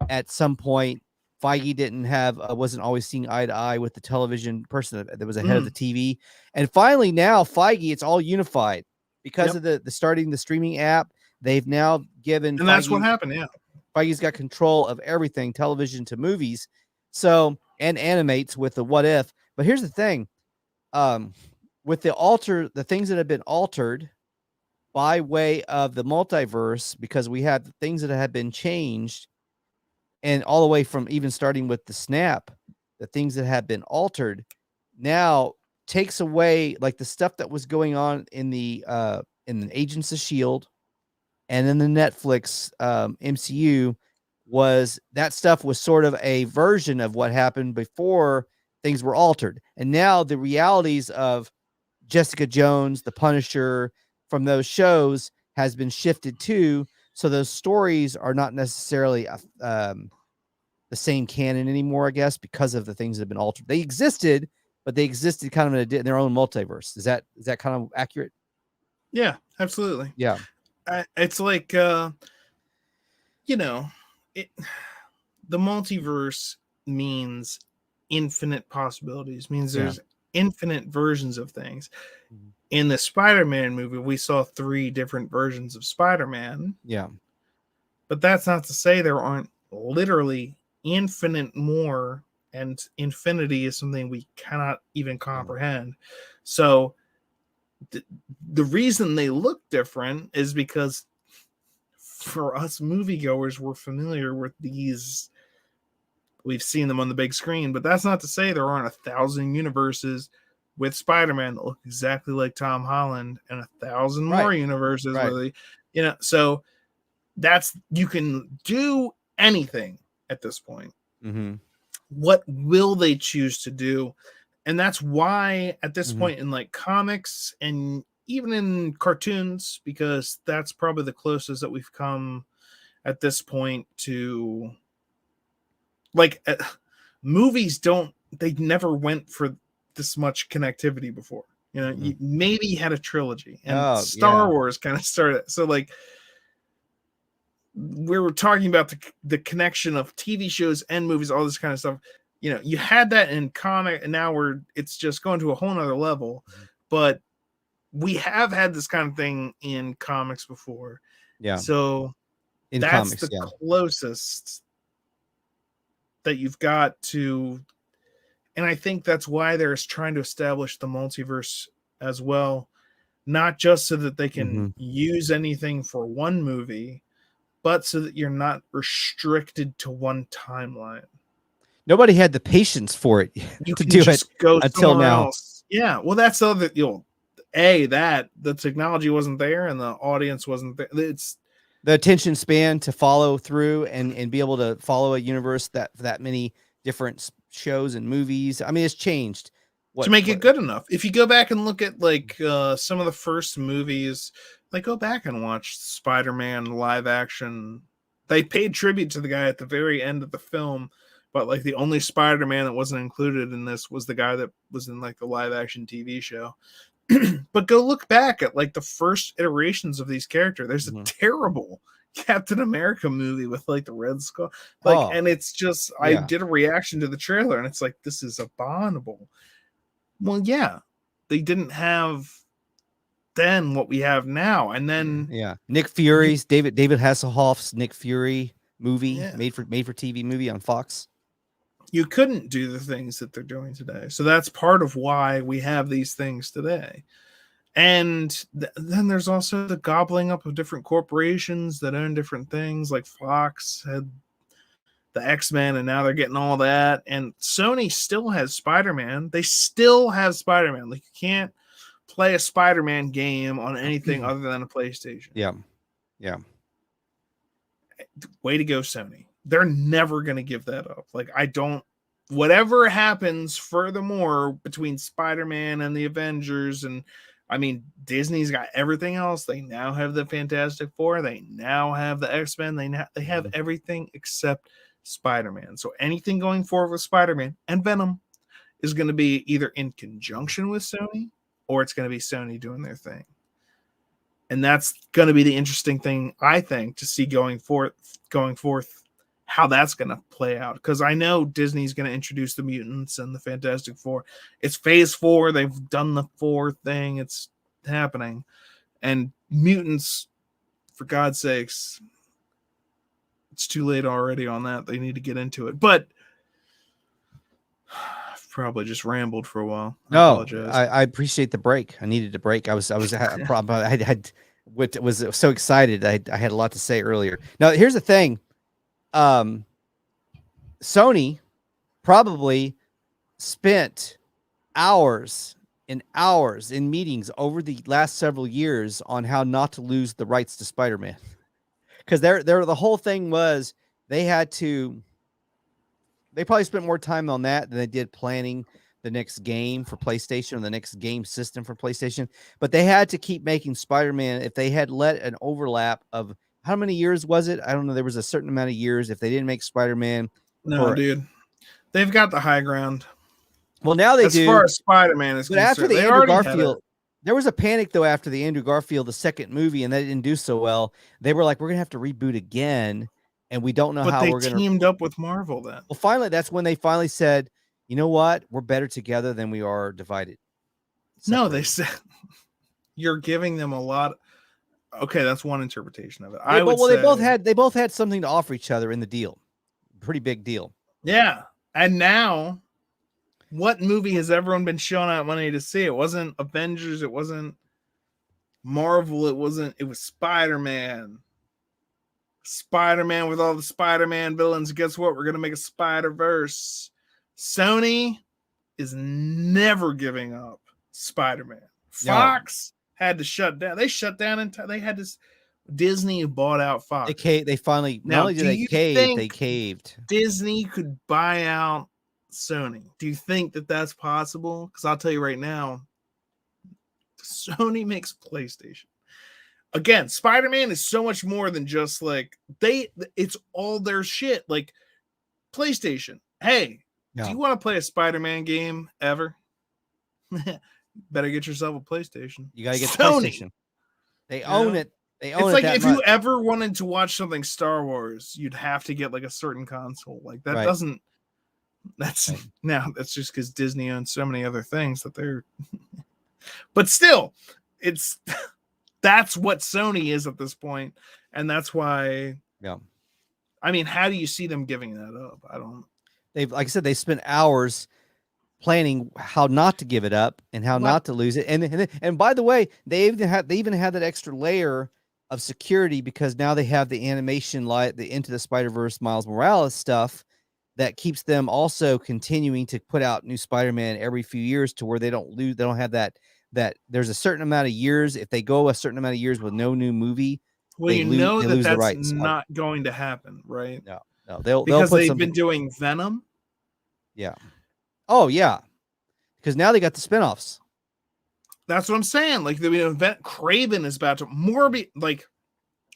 at some point. Feige wasn't always seeing eye to eye with the television person that was ahead of the TV. And finally now Feige, it's all unified because of the starting the streaming app. They've now given, and that's what happened. Yeah. Feige's got control of everything, television to movies. So, and animates with the what if, but here's the thing. With the things that have been altered by way of the multiverse, because we have things that have been changed, and all the way from even starting with the snap, the things that have been altered now takes away like the stuff that was going on in the Agents of Shield and in the Netflix MCU. Was that stuff was sort of a version of what happened before things were altered. And now the realities of Jessica Jones, the Punisher from those shows has been shifted too. So those stories are not necessarily the same canon anymore, I guess, because of the things that have been altered. They existed, but they existed kind of in their own multiverse. Is that kind of accurate? Yeah, absolutely. Yeah. It's like, the multiverse means infinite possibilities, means there's infinite versions of things. In the Spider-Man movie, we saw 3 different versions of Spider-Man. Yeah. But that's not to say there aren't literally infinite more, and infinity is something we cannot even comprehend. So the reason they look different is because for us moviegoers, we're familiar with these. We've seen them on the big screen, but that's not to say there aren't 1,000 universes with Spider-Man that look exactly like Tom Holland, and 1,000 more universes. So that's, you can do anything at this point. What will they choose to do? And that's why at this point in like comics and even in cartoons, because that's probably the closest that we've come at this point to like movies they never went for this much connectivity before. You know, you maybe had a trilogy, and Star Wars kind of started. So like, we were talking about the connection of TV shows and movies, all this kind of stuff. You know, you had that in comic, and now it's just going to a whole nother level. But we have had this kind of thing in comics before. Yeah. So that's the closest that you've got to. And I think that's why they're trying to establish the multiverse as well, not just so that they can use anything for one movie, but so that you're not restricted to one timeline. Nobody had the patience for it to do it until now. Else. Yeah, well, that's the other. That the technology wasn't there and the audience wasn't there. It's the attention span to follow through and be able to follow a universe that many different shows and movies. I mean, it's changed to make it good enough. If you go back and look at like some of the first movies, like go back and watch Spider-Man live action. They paid tribute to the guy at the very end of the film, but like the only Spider-Man that wasn't included in this was the guy that was in like the live action TV show. But go look back at like the first iterations of these characters. There's a terrible Captain America movie with like the Red Skull, and it's just I did a reaction to the trailer, and it's like, this is abominable. Well, yeah, they didn't have then what we have now, and then Nick Fury's David Hasselhoff's Nick Fury movie made for TV movie on Fox. You couldn't do the things that they're doing today, so that's part of why we have these things today. And then there's also the gobbling up of different corporations that own different things. Like Fox had the X-Men, and now they're getting all that. And Sony still has Spider-Man. They still have Spider-Man. Like, you can't play a Spider-Man game on anything other than a PlayStation. Yeah. Way to go, Sony. They're never going to give that up. Like, whatever happens furthermore between Spider-Man and the Avengers, and I mean, Disney's got everything else. They now have the Fantastic Four. They now have the X-Men. They have everything except Spider-Man. So anything going forward with Spider-Man and Venom is going to be either in conjunction with Sony, or it's going to be Sony doing their thing. And that's going to be the interesting thing, I think, to see going forth, how that's going to play out. Because I know Disney's going to introduce the mutants and the Fantastic Four. It's phase 4. They've done the 4 thing. It's happening. And mutants, for God's sakes, it's too late already on that. They need to get into it. But I've probably just rambled for a while. I appreciate the break. I needed a break. I was so excited. I had a lot to say earlier. Now, here's the thing. Sony probably spent hours and hours in meetings over the last several years on how not to lose the rights to Spider-Man. Because the whole thing was they probably spent more time on that than they did planning the next game for PlayStation or the next game system for PlayStation. But they had to keep making Spider-Man. If they had let an overlap of how many years was it? I don't know. There was a certain amount of years. If they didn't make Spider-Man. Dude, they've got the high ground. Well, now they do. As far as Spider-Man is concerned. After the Andrew Garfield, there was a panic though after the Andrew Garfield, the second movie, and that didn't do so well. They were like, we're gonna have to reboot again, and we don't know how we're gonna. They teamed up with Marvel then. Well, finally, that's when they finally said, you know what? We're better together than we are divided. No, they said you're giving them a lot. Okay, that's one interpretation of it. They both had something to offer each other in the deal. Pretty big deal. Yeah. And now, what movie has everyone been showing out money to see? It wasn't Avengers, it wasn't Marvel, it was Spider-Man. Spider-Man with all the Spider-Man villains. Guess what? We're gonna make a Spider-Verse. Sony is never giving up Spider-Man. Fox had to shut down. They shut down they had this. Disney bought out Fox. They finally not only did they cave, they caved. Disney could buy out Sony. Do you think that that's possible? Because I'll tell you right now, Sony makes PlayStation. Again, Spider-Man is so much more than just like it's all their shit. Like PlayStation. Hey, Yeah. do you want to play a Spider-Man game ever? Better get yourself a PlayStation. You gotta get the Sony. PlayStation. They own it. They own It's it like that if much. you ever wanted to watch something Star Wars, you'd have to get like a certain console. Like that Right. doesn't. That's Right. now that's just because Disney owns so many other things that they're. But still, it's that's what Sony is at this point, and that's why. Yeah. I mean, how do you see them giving that up? I don't. They've, like I said, they spent hours planning how not to give it up and how not to lose it. And by the way, they even had that extra layer of security because now they have the animation the Into the Spider-Verse Miles Morales stuff that keeps them also continuing to put out new Spider-Man every few years to where they don't lose. They don't have that there's a certain amount of years. If they go a certain amount of years with no new movie, well, they lose the rights. Not going to happen, right? No, they'll because put they've been doing Venom. Yeah. Oh yeah, because now they got the spinoffs. That's what I'm saying. Like the event, Craven is about to Morbius. Like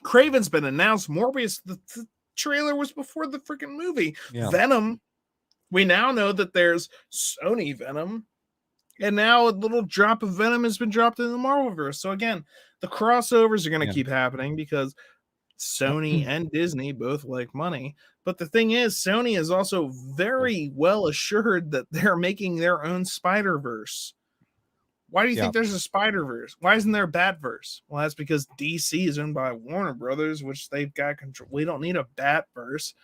Craven's been announced. Morbius, the trailer was before the freaking movie. Yeah. Venom. We now know that there's Sony Venom, and now a little drop of Venom has been dropped in the Marvelverse. So again, the crossovers are going to keep happening because Sony and Disney both like money. But the thing is, Sony is also very well assured that they're making their own Spider-Verse. Why do you think there's a Spider-Verse? Why isn't there a Batverse? Well, that's because DC is owned by Warner Brothers, which they've got control. We don't need a Batverse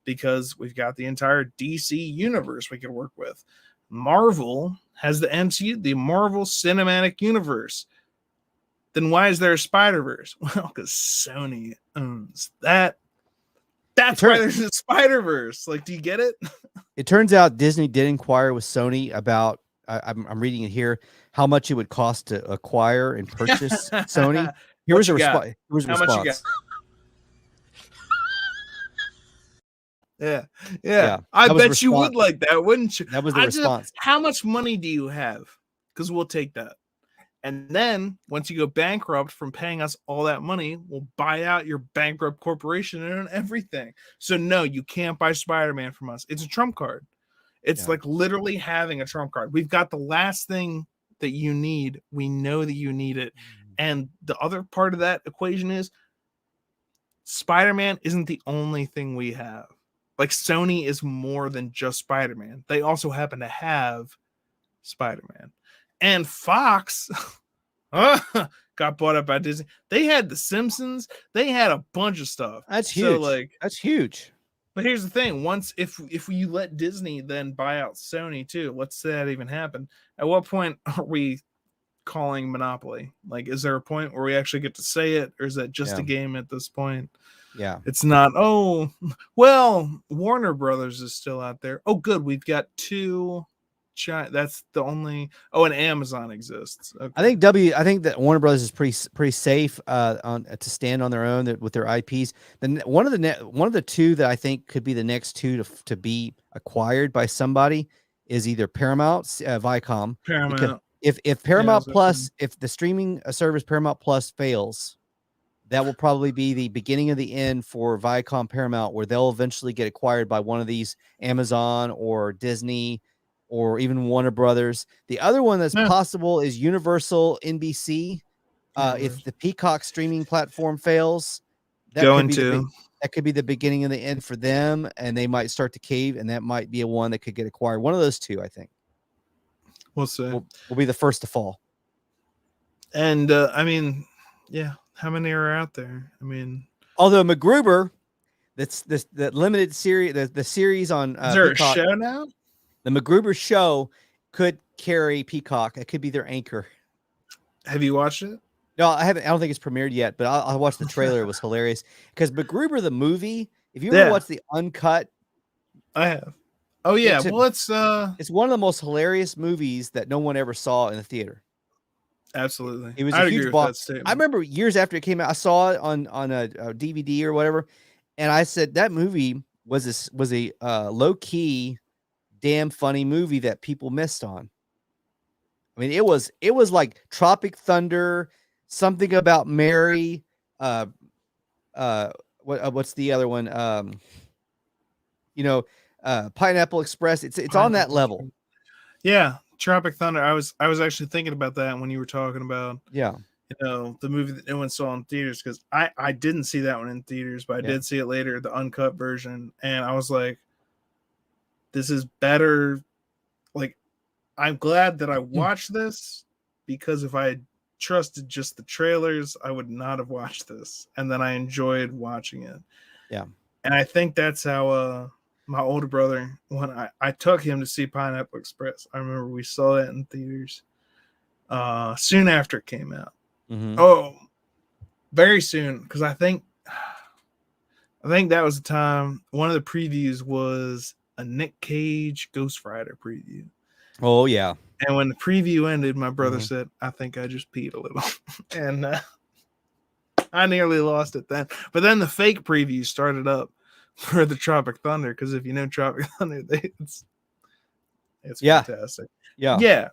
because we've got the entire DC universe we could work with. Marvel has the MCU, the Marvel Cinematic Universe. Then why is there a Spider-Verse? Well, because Sony owns that. That's why there's a Spider-Verse. Like, do you get it? It turns out Disney did inquire with Sony about, I'm reading it here, how much it would cost to acquire and purchase Sony. Here was a response. How much you got? Yeah. I bet you would like that, wouldn't you? That was the response. How much money do you have? Because we'll take that. And then once you go bankrupt from paying us all that money, we'll buy out your bankrupt corporation and everything. So no, you can't buy Spider-Man from us. It's a trump card. It's like literally having a trump card. We've got the last thing that you need. We know that you need it. And the other part of that equation is Spider-Man isn't the only thing we have. Like Sony is more than just Spider-Man. They also happen to have Spider-Man. And Fox got bought up by Disney. They had The Simpsons. They had a bunch of stuff. That's huge. So, like, that's huge. But here's the thing: if you let Disney then buy out Sony too, let's say that even happen. At what point are we calling monopoly? Like, is there a point where we actually get to say it, or is that just a game at this point? Yeah, it's not. Oh, well, Warner Brothers is still out there. Oh, good, we've got two. That's the only. Oh, and Amazon exists. Okay. I think that Warner Brothers is pretty safe to stand on their own with their IPs. Then one of the two that I think could be the next two to be acquired by somebody is either Paramount, Viacom. Paramount. If Paramount Plus, if the streaming service Paramount Plus fails, that will probably be the beginning of the end for Viacom Paramount, where they'll eventually get acquired by one of these, Amazon or Disney, or even Warner Brothers. The other one that's possible is Universal NBC. If the Peacock streaming platform fails, that could be the beginning of the end for them, and they might start to cave, and that might be a one that could get acquired. One of those two, I think. We'll see. Will be the first to fall. And I mean, yeah, how many are out there? I mean, although MacGruber, that limited series, the series on is there Peacock, a show now? The MacGruber show could carry Peacock. It could be their anchor. Have you watched it? No, I haven't. I don't think it's premiered yet, but I watched the trailer. It was hilarious because MacGruber the movie. If you ever watch the uncut, I have. Oh yeah, well it's one of the most hilarious movies that no one ever saw in the theater. Absolutely, it was a huge bomb. I remember years after it came out, I saw it on a DVD or whatever, and I said that movie was a low key, damn funny movie that people missed on. I mean, it was like Tropic Thunder, something about Mary. What's the other one? Pineapple Express. It's on that level. Yeah, Tropic Thunder. I was actually thinking about that when you were talking about the movie that no one saw in theaters, because I didn't see that one in theaters, but I did see it later, the uncut version, and I was like, this is better. Like, I'm glad that I watched this, because if I had trusted just the trailers, I would not have watched this, and then I enjoyed watching it. Yeah. And I think that's how my older brother, when I took him to see Pineapple Express, I remember we saw it in theaters soon after it came out. Mm-hmm. Oh, very soon, because I think that was the time one of the previews was a Nick Cage Ghost Rider preview. Oh yeah. And when the preview ended, my brother said, I think I just peed a little. And I nearly lost it then. But then the fake preview started up for the Tropic Thunder, because if you know Tropic Thunder, it's fantastic. Yeah.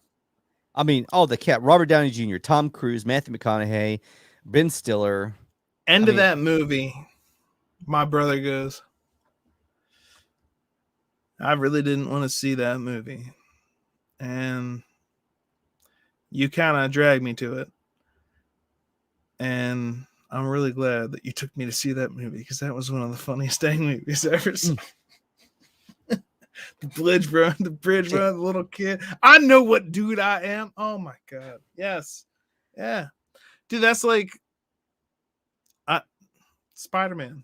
I mean, the cat, Robert Downey Jr., Tom Cruise, Matthew McConaughey, Ben Stiller. End of that movie, my brother goes, I really didn't want to see that movie. And you kind of dragged me to it. And I'm really glad that you took me to see that movie, because that was one of the funniest dang movies I ever seen. The bridge, bro, the little kid. I know what dude I am. Oh my God. Yes. Yeah. Dude, that's like Spider-Man.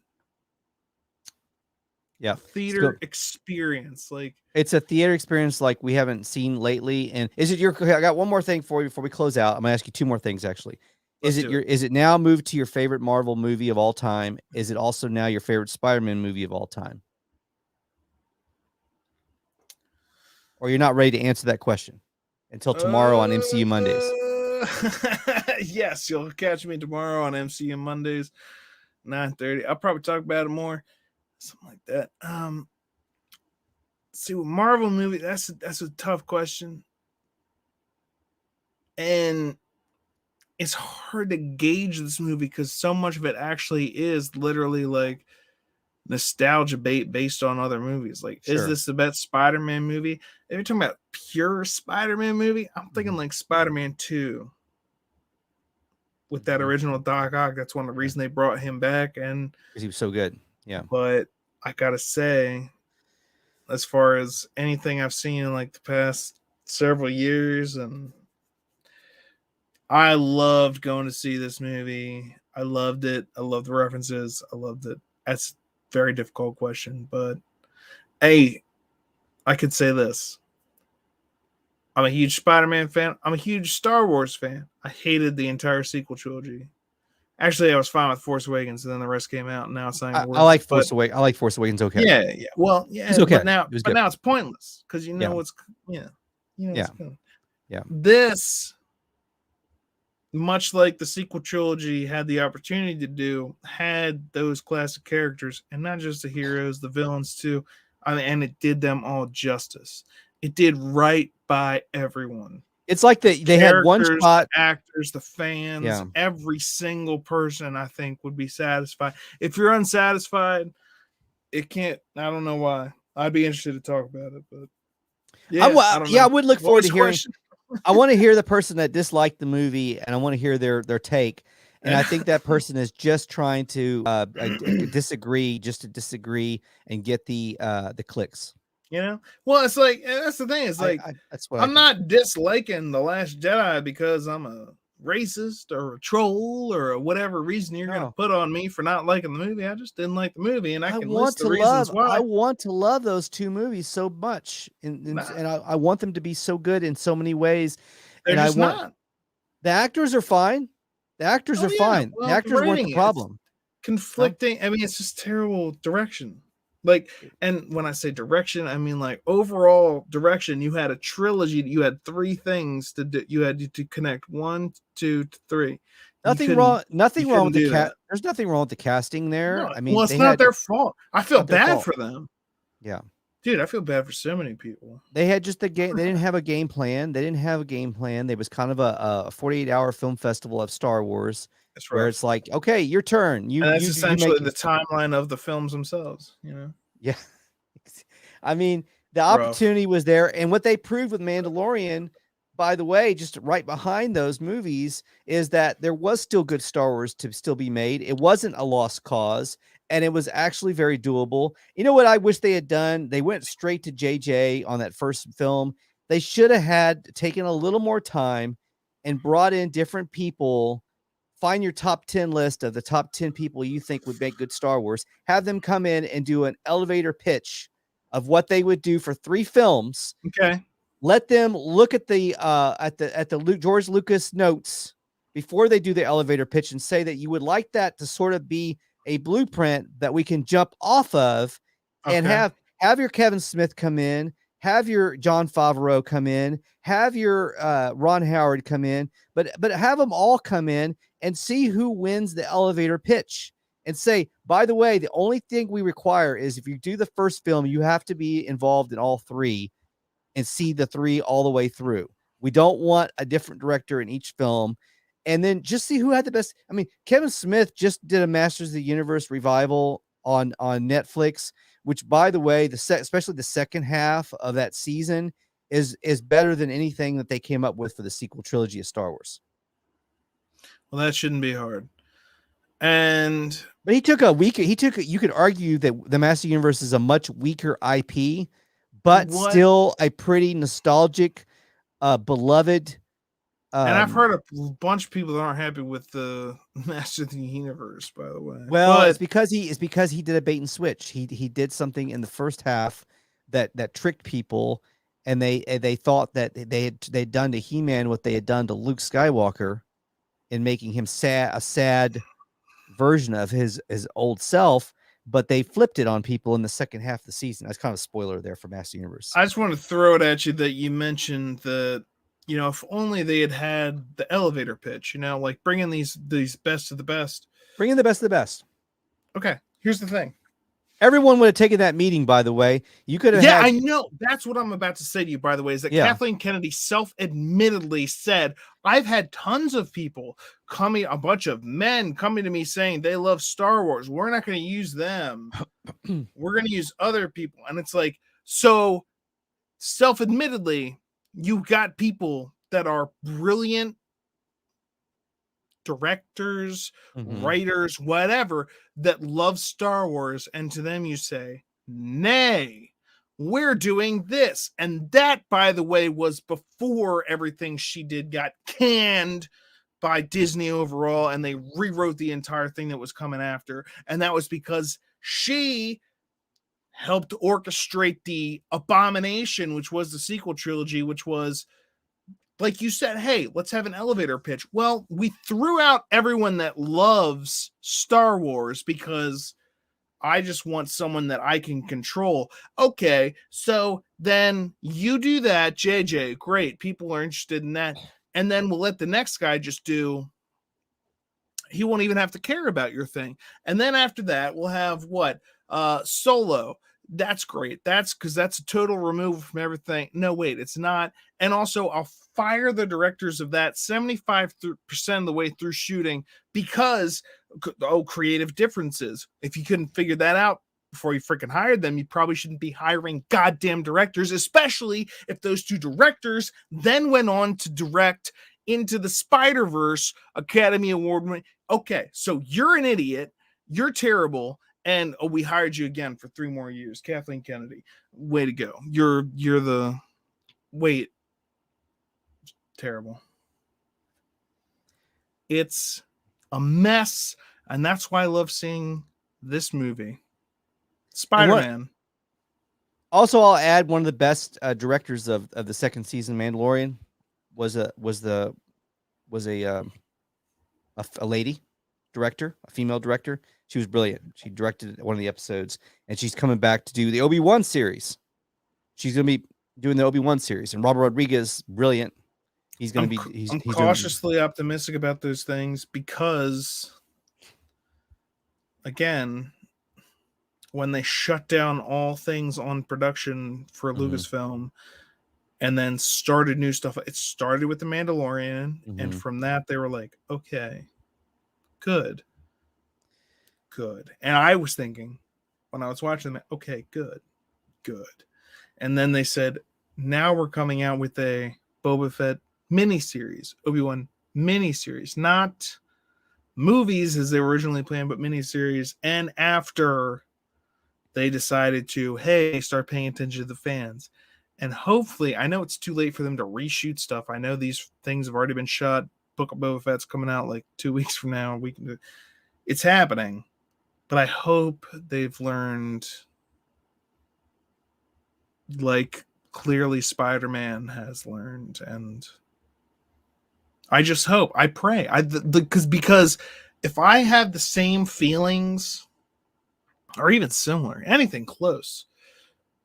Yeah. Theater experience. Like, it's a theater experience like we haven't seen lately. And is it I got one more thing for you before we close out. I'm gonna ask you two more things actually. Is it now moved to your favorite Marvel movie of all time? Is it also now your favorite Spider-Man movie of all time? Or you're not ready to answer that question until tomorrow on MCU Mondays? Yes, you'll catch me tomorrow on MCU Mondays, 9:30. I'll probably talk about it more, something like that. See, with Marvel movie, that's a tough question, and it's hard to gauge this movie because so much of it actually is literally like nostalgia based on other movies. Like, is this the best Spider-Man movie? If you're talking about pure Spider-Man movie, I'm thinking like Spider-Man 2 with that original Doc Ock. That's one of the reasons they brought him back, and because he was so good. Yeah. But I gotta say, as far as anything I've seen in like the past several years, and I loved going to see this movie. I loved it. I loved the references. I loved it. That's very difficult question, but hey, I could say this. I'm a huge Spider-Man fan. I'm a huge Star Wars fan. I hated the entire sequel trilogy. Actually, I was fine with Force Awakens, and then the rest came out, and now it's not. I like Force Awakens. I like Force Awakens. Okay. Yeah. Well, yeah. It's okay. But now it's pointless because you know what's what's coming. Yeah. This, much like the sequel trilogy had the opportunity to do, had those classic characters, and not just the heroes, the villains too. I mean, and it did them all justice. It did right by everyone. It's like they had one spot. Actors, the fans, every single person, I think, would be satisfied. If you're unsatisfied, it can't. I don't know why. I'd be interested to talk about it, but I would look forward to hearing. I want to hear the person that disliked the movie, and I want to hear their take. And I think that person is just trying to disagree, just to disagree and get the clicks. You know, well, it's like, that's the thing. It's like, that's what I'm not disliking The Last Jedi because I'm a racist or a troll or whatever reason you're going to put on me for not liking the movie. I just didn't like the movie, and I can list the reasons why. I want to love those two movies so much, and I want them to be so good in so many ways. They're and just not. The actors are fine. The actors are fine. Well, the actors weren't the problem. Conflicting. I mean, it's just terrible direction. Like, and when I say direction, I mean like overall direction. You had a trilogy. You had three things to do. You had to connect 1, 2, 3. Nothing wrong. Nothing wrong with the cast. There's nothing wrong with the casting there. No, I mean, well, it's not their fault. I feel bad for them. Yeah, dude, I feel bad for so many people. They had just the game. They didn't have a game plan. They was kind of a 48-hour film festival of Star Wars. That's right. Where it's like, okay, your turn. That's essentially the timeline of the films themselves, you know? Yeah. I mean, the opportunity was there, and what they proved with Mandalorian, by the way, just right behind those movies, is that there was still good Star Wars to still be made. It wasn't a lost cause, and it was actually very doable. You know what I wish they had done? They went straight to JJ on that first film. They should have had taken a little more time and brought in different people. Find your top 10 list of the top 10 people you think would make good Star Wars. Have them come in and do an elevator pitch of what they would do for 3 films. Okay. Let them look at the George Lucas notes before they do the elevator pitch and say that you would like that to sort of be a blueprint that we can jump off of, and have your Kevin Smith come in, have your Jon Favreau come in, have your Ron Howard come in, but have them all come in and see who wins the elevator pitch, and say, by the way, the only thing we require is if you do the first film, you have to be involved in all 3 and see the 3 all the way through. We don't want a different director in each film. And then just see who had the best. I mean, Kevin Smith just did a Masters of the Universe revival on Netflix, which, by the way, especially the second half of that season is better than anything that they came up with for the sequel trilogy of Star Wars. Well, that shouldn't be hard. But you could argue that the Master Universe is a much weaker IP, but still a pretty nostalgic, beloved. And I've heard a bunch of people that aren't happy with the Master of the Universe, by the way. Well, it's because he did a bait and switch. He did something in the first half that tricked people, and they thought that they'd done to He-Man what they had done to Luke Skywalker in making him a sad version of his old self, but they flipped it on people in the second half of the season. That's kind of a spoiler there for Master Universe. I just want to throw it at you that you mentioned that, you know, if only they had the elevator pitch, you know, like bringing these best of the best. Bringing the best of the best. Okay, here's the thing. Everyone would have taken that meeting, by the way. You could have. Yeah, I know. That's what I'm about to say to you, by the way, is that Kathleen Kennedy self-admittedly said, I've had tons of people a bunch of men coming to me saying they love Star Wars. We're not going to use them. We're going to use other people. And it's like, so self-admittedly, you've got people that are brilliant directors, writers, whatever, that love Star Wars, and to them you say, nay, we're doing this. And that, by the way, was before everything she did got canned by Disney overall, and they rewrote the entire thing that was coming after. And that was because she helped orchestrate the abomination, which was the sequel trilogy, which was, like you said, hey, let's have an elevator pitch. Well, we threw out everyone that loves Star Wars because I just want someone that I can control. Okay, so then you do that, JJ, great. People are interested in that. And then we'll let the next guy just do, he won't even have to care about your thing. And then after that, we'll have what? Solo. That's great. That's because that's a total removal from everything. No, wait, it's not. And also, I'll fire the directors of that 75% of the way through shooting because, creative differences. If you couldn't figure that out before you freaking hired them, you probably shouldn't be hiring goddamn directors, especially if those 2 directors then went on to direct Into the Spider-Verse, Academy Award winning. Okay, so you're an idiot. You're terrible. And we hired you again for 3 more years. Kathleen Kennedy, way to go. You're the terrible. It's a mess, and that's why I love seeing this movie. Spider-Man. Also, I'll add one of the best directors of the second season, Mandalorian, was a lady director, a female director. She was brilliant. She directed one of the episodes, and she's coming back to do the Obi-Wan series. She's going to be doing the Obi-Wan series, and Robert Rodriguez, brilliant. He's going to be. He's cautiously optimistic about those things because, again, when they shut down all things on production for Lucasfilm and then started new stuff, it started with The Mandalorian, and from that they were like, okay, good. And I was thinking when I was watching them, okay, good. And then they said, now we're coming out with a Boba Fett miniseries, Obi-Wan miniseries, not movies as they were originally planned, but miniseries. And after they decided to, hey, start paying attention to the fans. And hopefully, I know it's too late for them to reshoot stuff. I know these things have already been shot. Book of Boba Fett's coming out like 2 weeks from now. It's happening. But I hope they've learned, like clearly Spider-Man has learned. And I just hope, I pray. Because if I have the same feelings or even similar, anything close,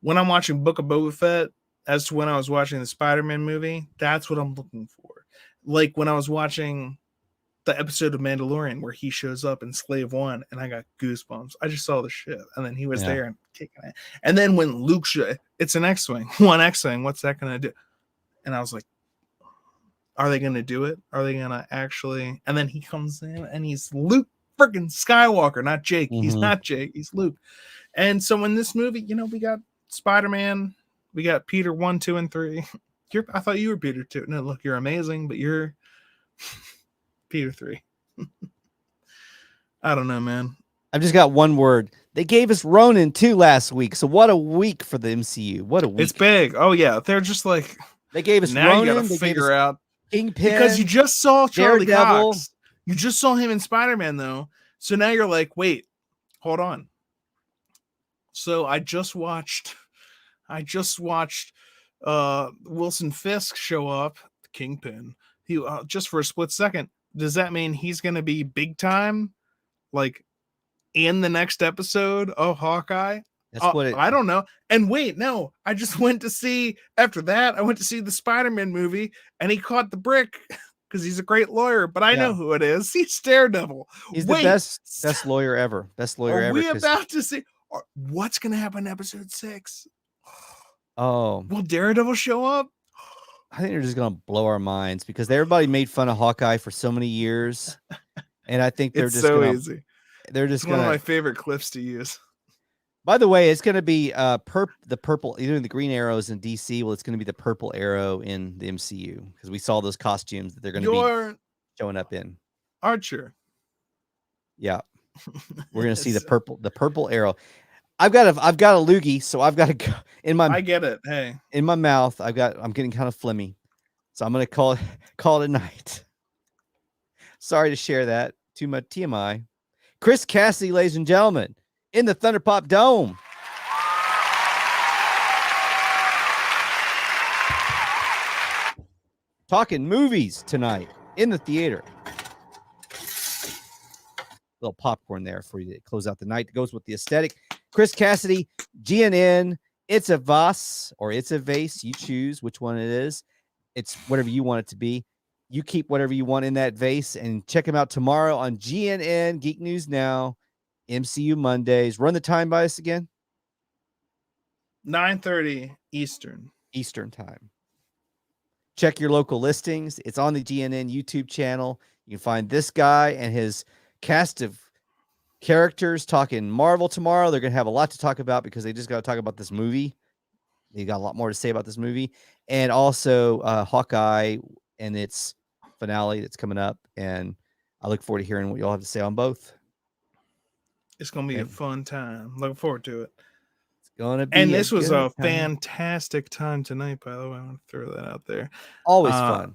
when I'm watching Book of Boba Fett as to when I was watching the Spider-Man movie, that's what I'm looking for. Like when I was watching the episode of Mandalorian where he shows up in Slave One and I got goosebumps. I just saw the shit. And then he was there and kicking it. And then when Luke it's an X-Wing, one X-Wing, what's that going to do? And I was like, are they going to do it? Are they going to actually? And then he comes in and he's Luke freaking Skywalker, not Jake. Mm-hmm. He's not Jake. He's Luke. And so in this movie, we got Spider-Man, we got Peter 1, 2, and 3. I thought you were Peter 2. No, look, you're amazing, but you're Peter 3. I don't know, man. I've just got one word. They gave us Ronin 2 last week. So what a week for the MCU. What a week. It's big. Oh, yeah. They're just like, they gave us now Ronin. You got to figure out. Kingpin. Because you just saw Charlie Daredevil. Cox. You just saw him in Spider-Man, though. So now you're like, wait, hold on. So I just watched Wilson Fisk show up, Kingpin. He just for a split second. Does that mean he's going to be big time, like in the next episode of Hawkeye? That's what I don't know. And wait, no, I just went to see. After that, I went to see the Spider-Man movie, and he caught the brick because he's a great lawyer. But I know who it is. He's Daredevil. He's the best lawyer ever. Best lawyer ever. Are we about to see what's going to happen in episode 6? Oh, will Daredevil show up? I think they're just going to blow our minds because everybody made fun of Hawkeye for so many years. And I think they're it's just so easy. They're just one of my favorite clips to use. By the way, it's going to be the purple, either the green arrows in DC. Well, it's going to be the purple arrow in the MCU because we saw those costumes that they're going to be showing up in. Archer. Yeah. We're going to see the purple arrow. I've got a loogie, so I've got to go in my. I get it. Hey, in my mouth, I'm getting kind of phlegmy, so I'm gonna call it a night. Sorry to share that. Too much TMI. Chris Cassidy, ladies and gentlemen, in the Thunder Pop Dome. Talking movies tonight in the theater. Little popcorn there for you to close out the night. It goes with the aesthetic. Chris Cassidy, GNN, it's a Vase or it's a Vase. You choose which one it is. It's whatever you want it to be. You keep whatever you want in that vase and check them out tomorrow on GNN, Geek News Now, MCU Mondays. Run the time by us again. 9:30 Eastern time. Check your local listings. It's on the GNN YouTube channel. You can find this guy and his cast of characters talking Marvel tomorrow. They're going to have a lot to talk about because they just got to talk about this movie. They got a lot more to say about this movie. And also Hawkeye and its finale that's coming up. And I look forward to hearing what y'all have to say on both. It's going to be a fun time. Looking forward to it. It's going to be. And this was a fantastic time tonight, by the way. I want to throw that out there. Always fun.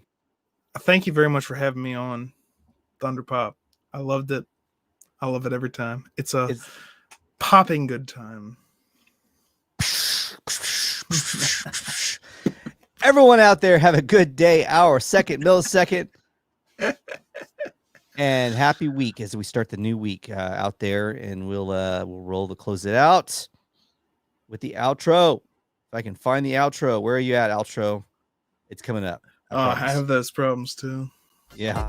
Thank you very much for having me on Thunder Pop. I loved it. I love it every time. It's popping good time. Everyone out there, have a good day, hour, second, millisecond, and happy week as we start the new week out there. And we'll roll to close it out with the outro. If I can find the outro, where are you at, outro? It's coming up. I have those problems too. Yeah.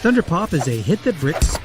Thunder Pop is a Hit the Bricks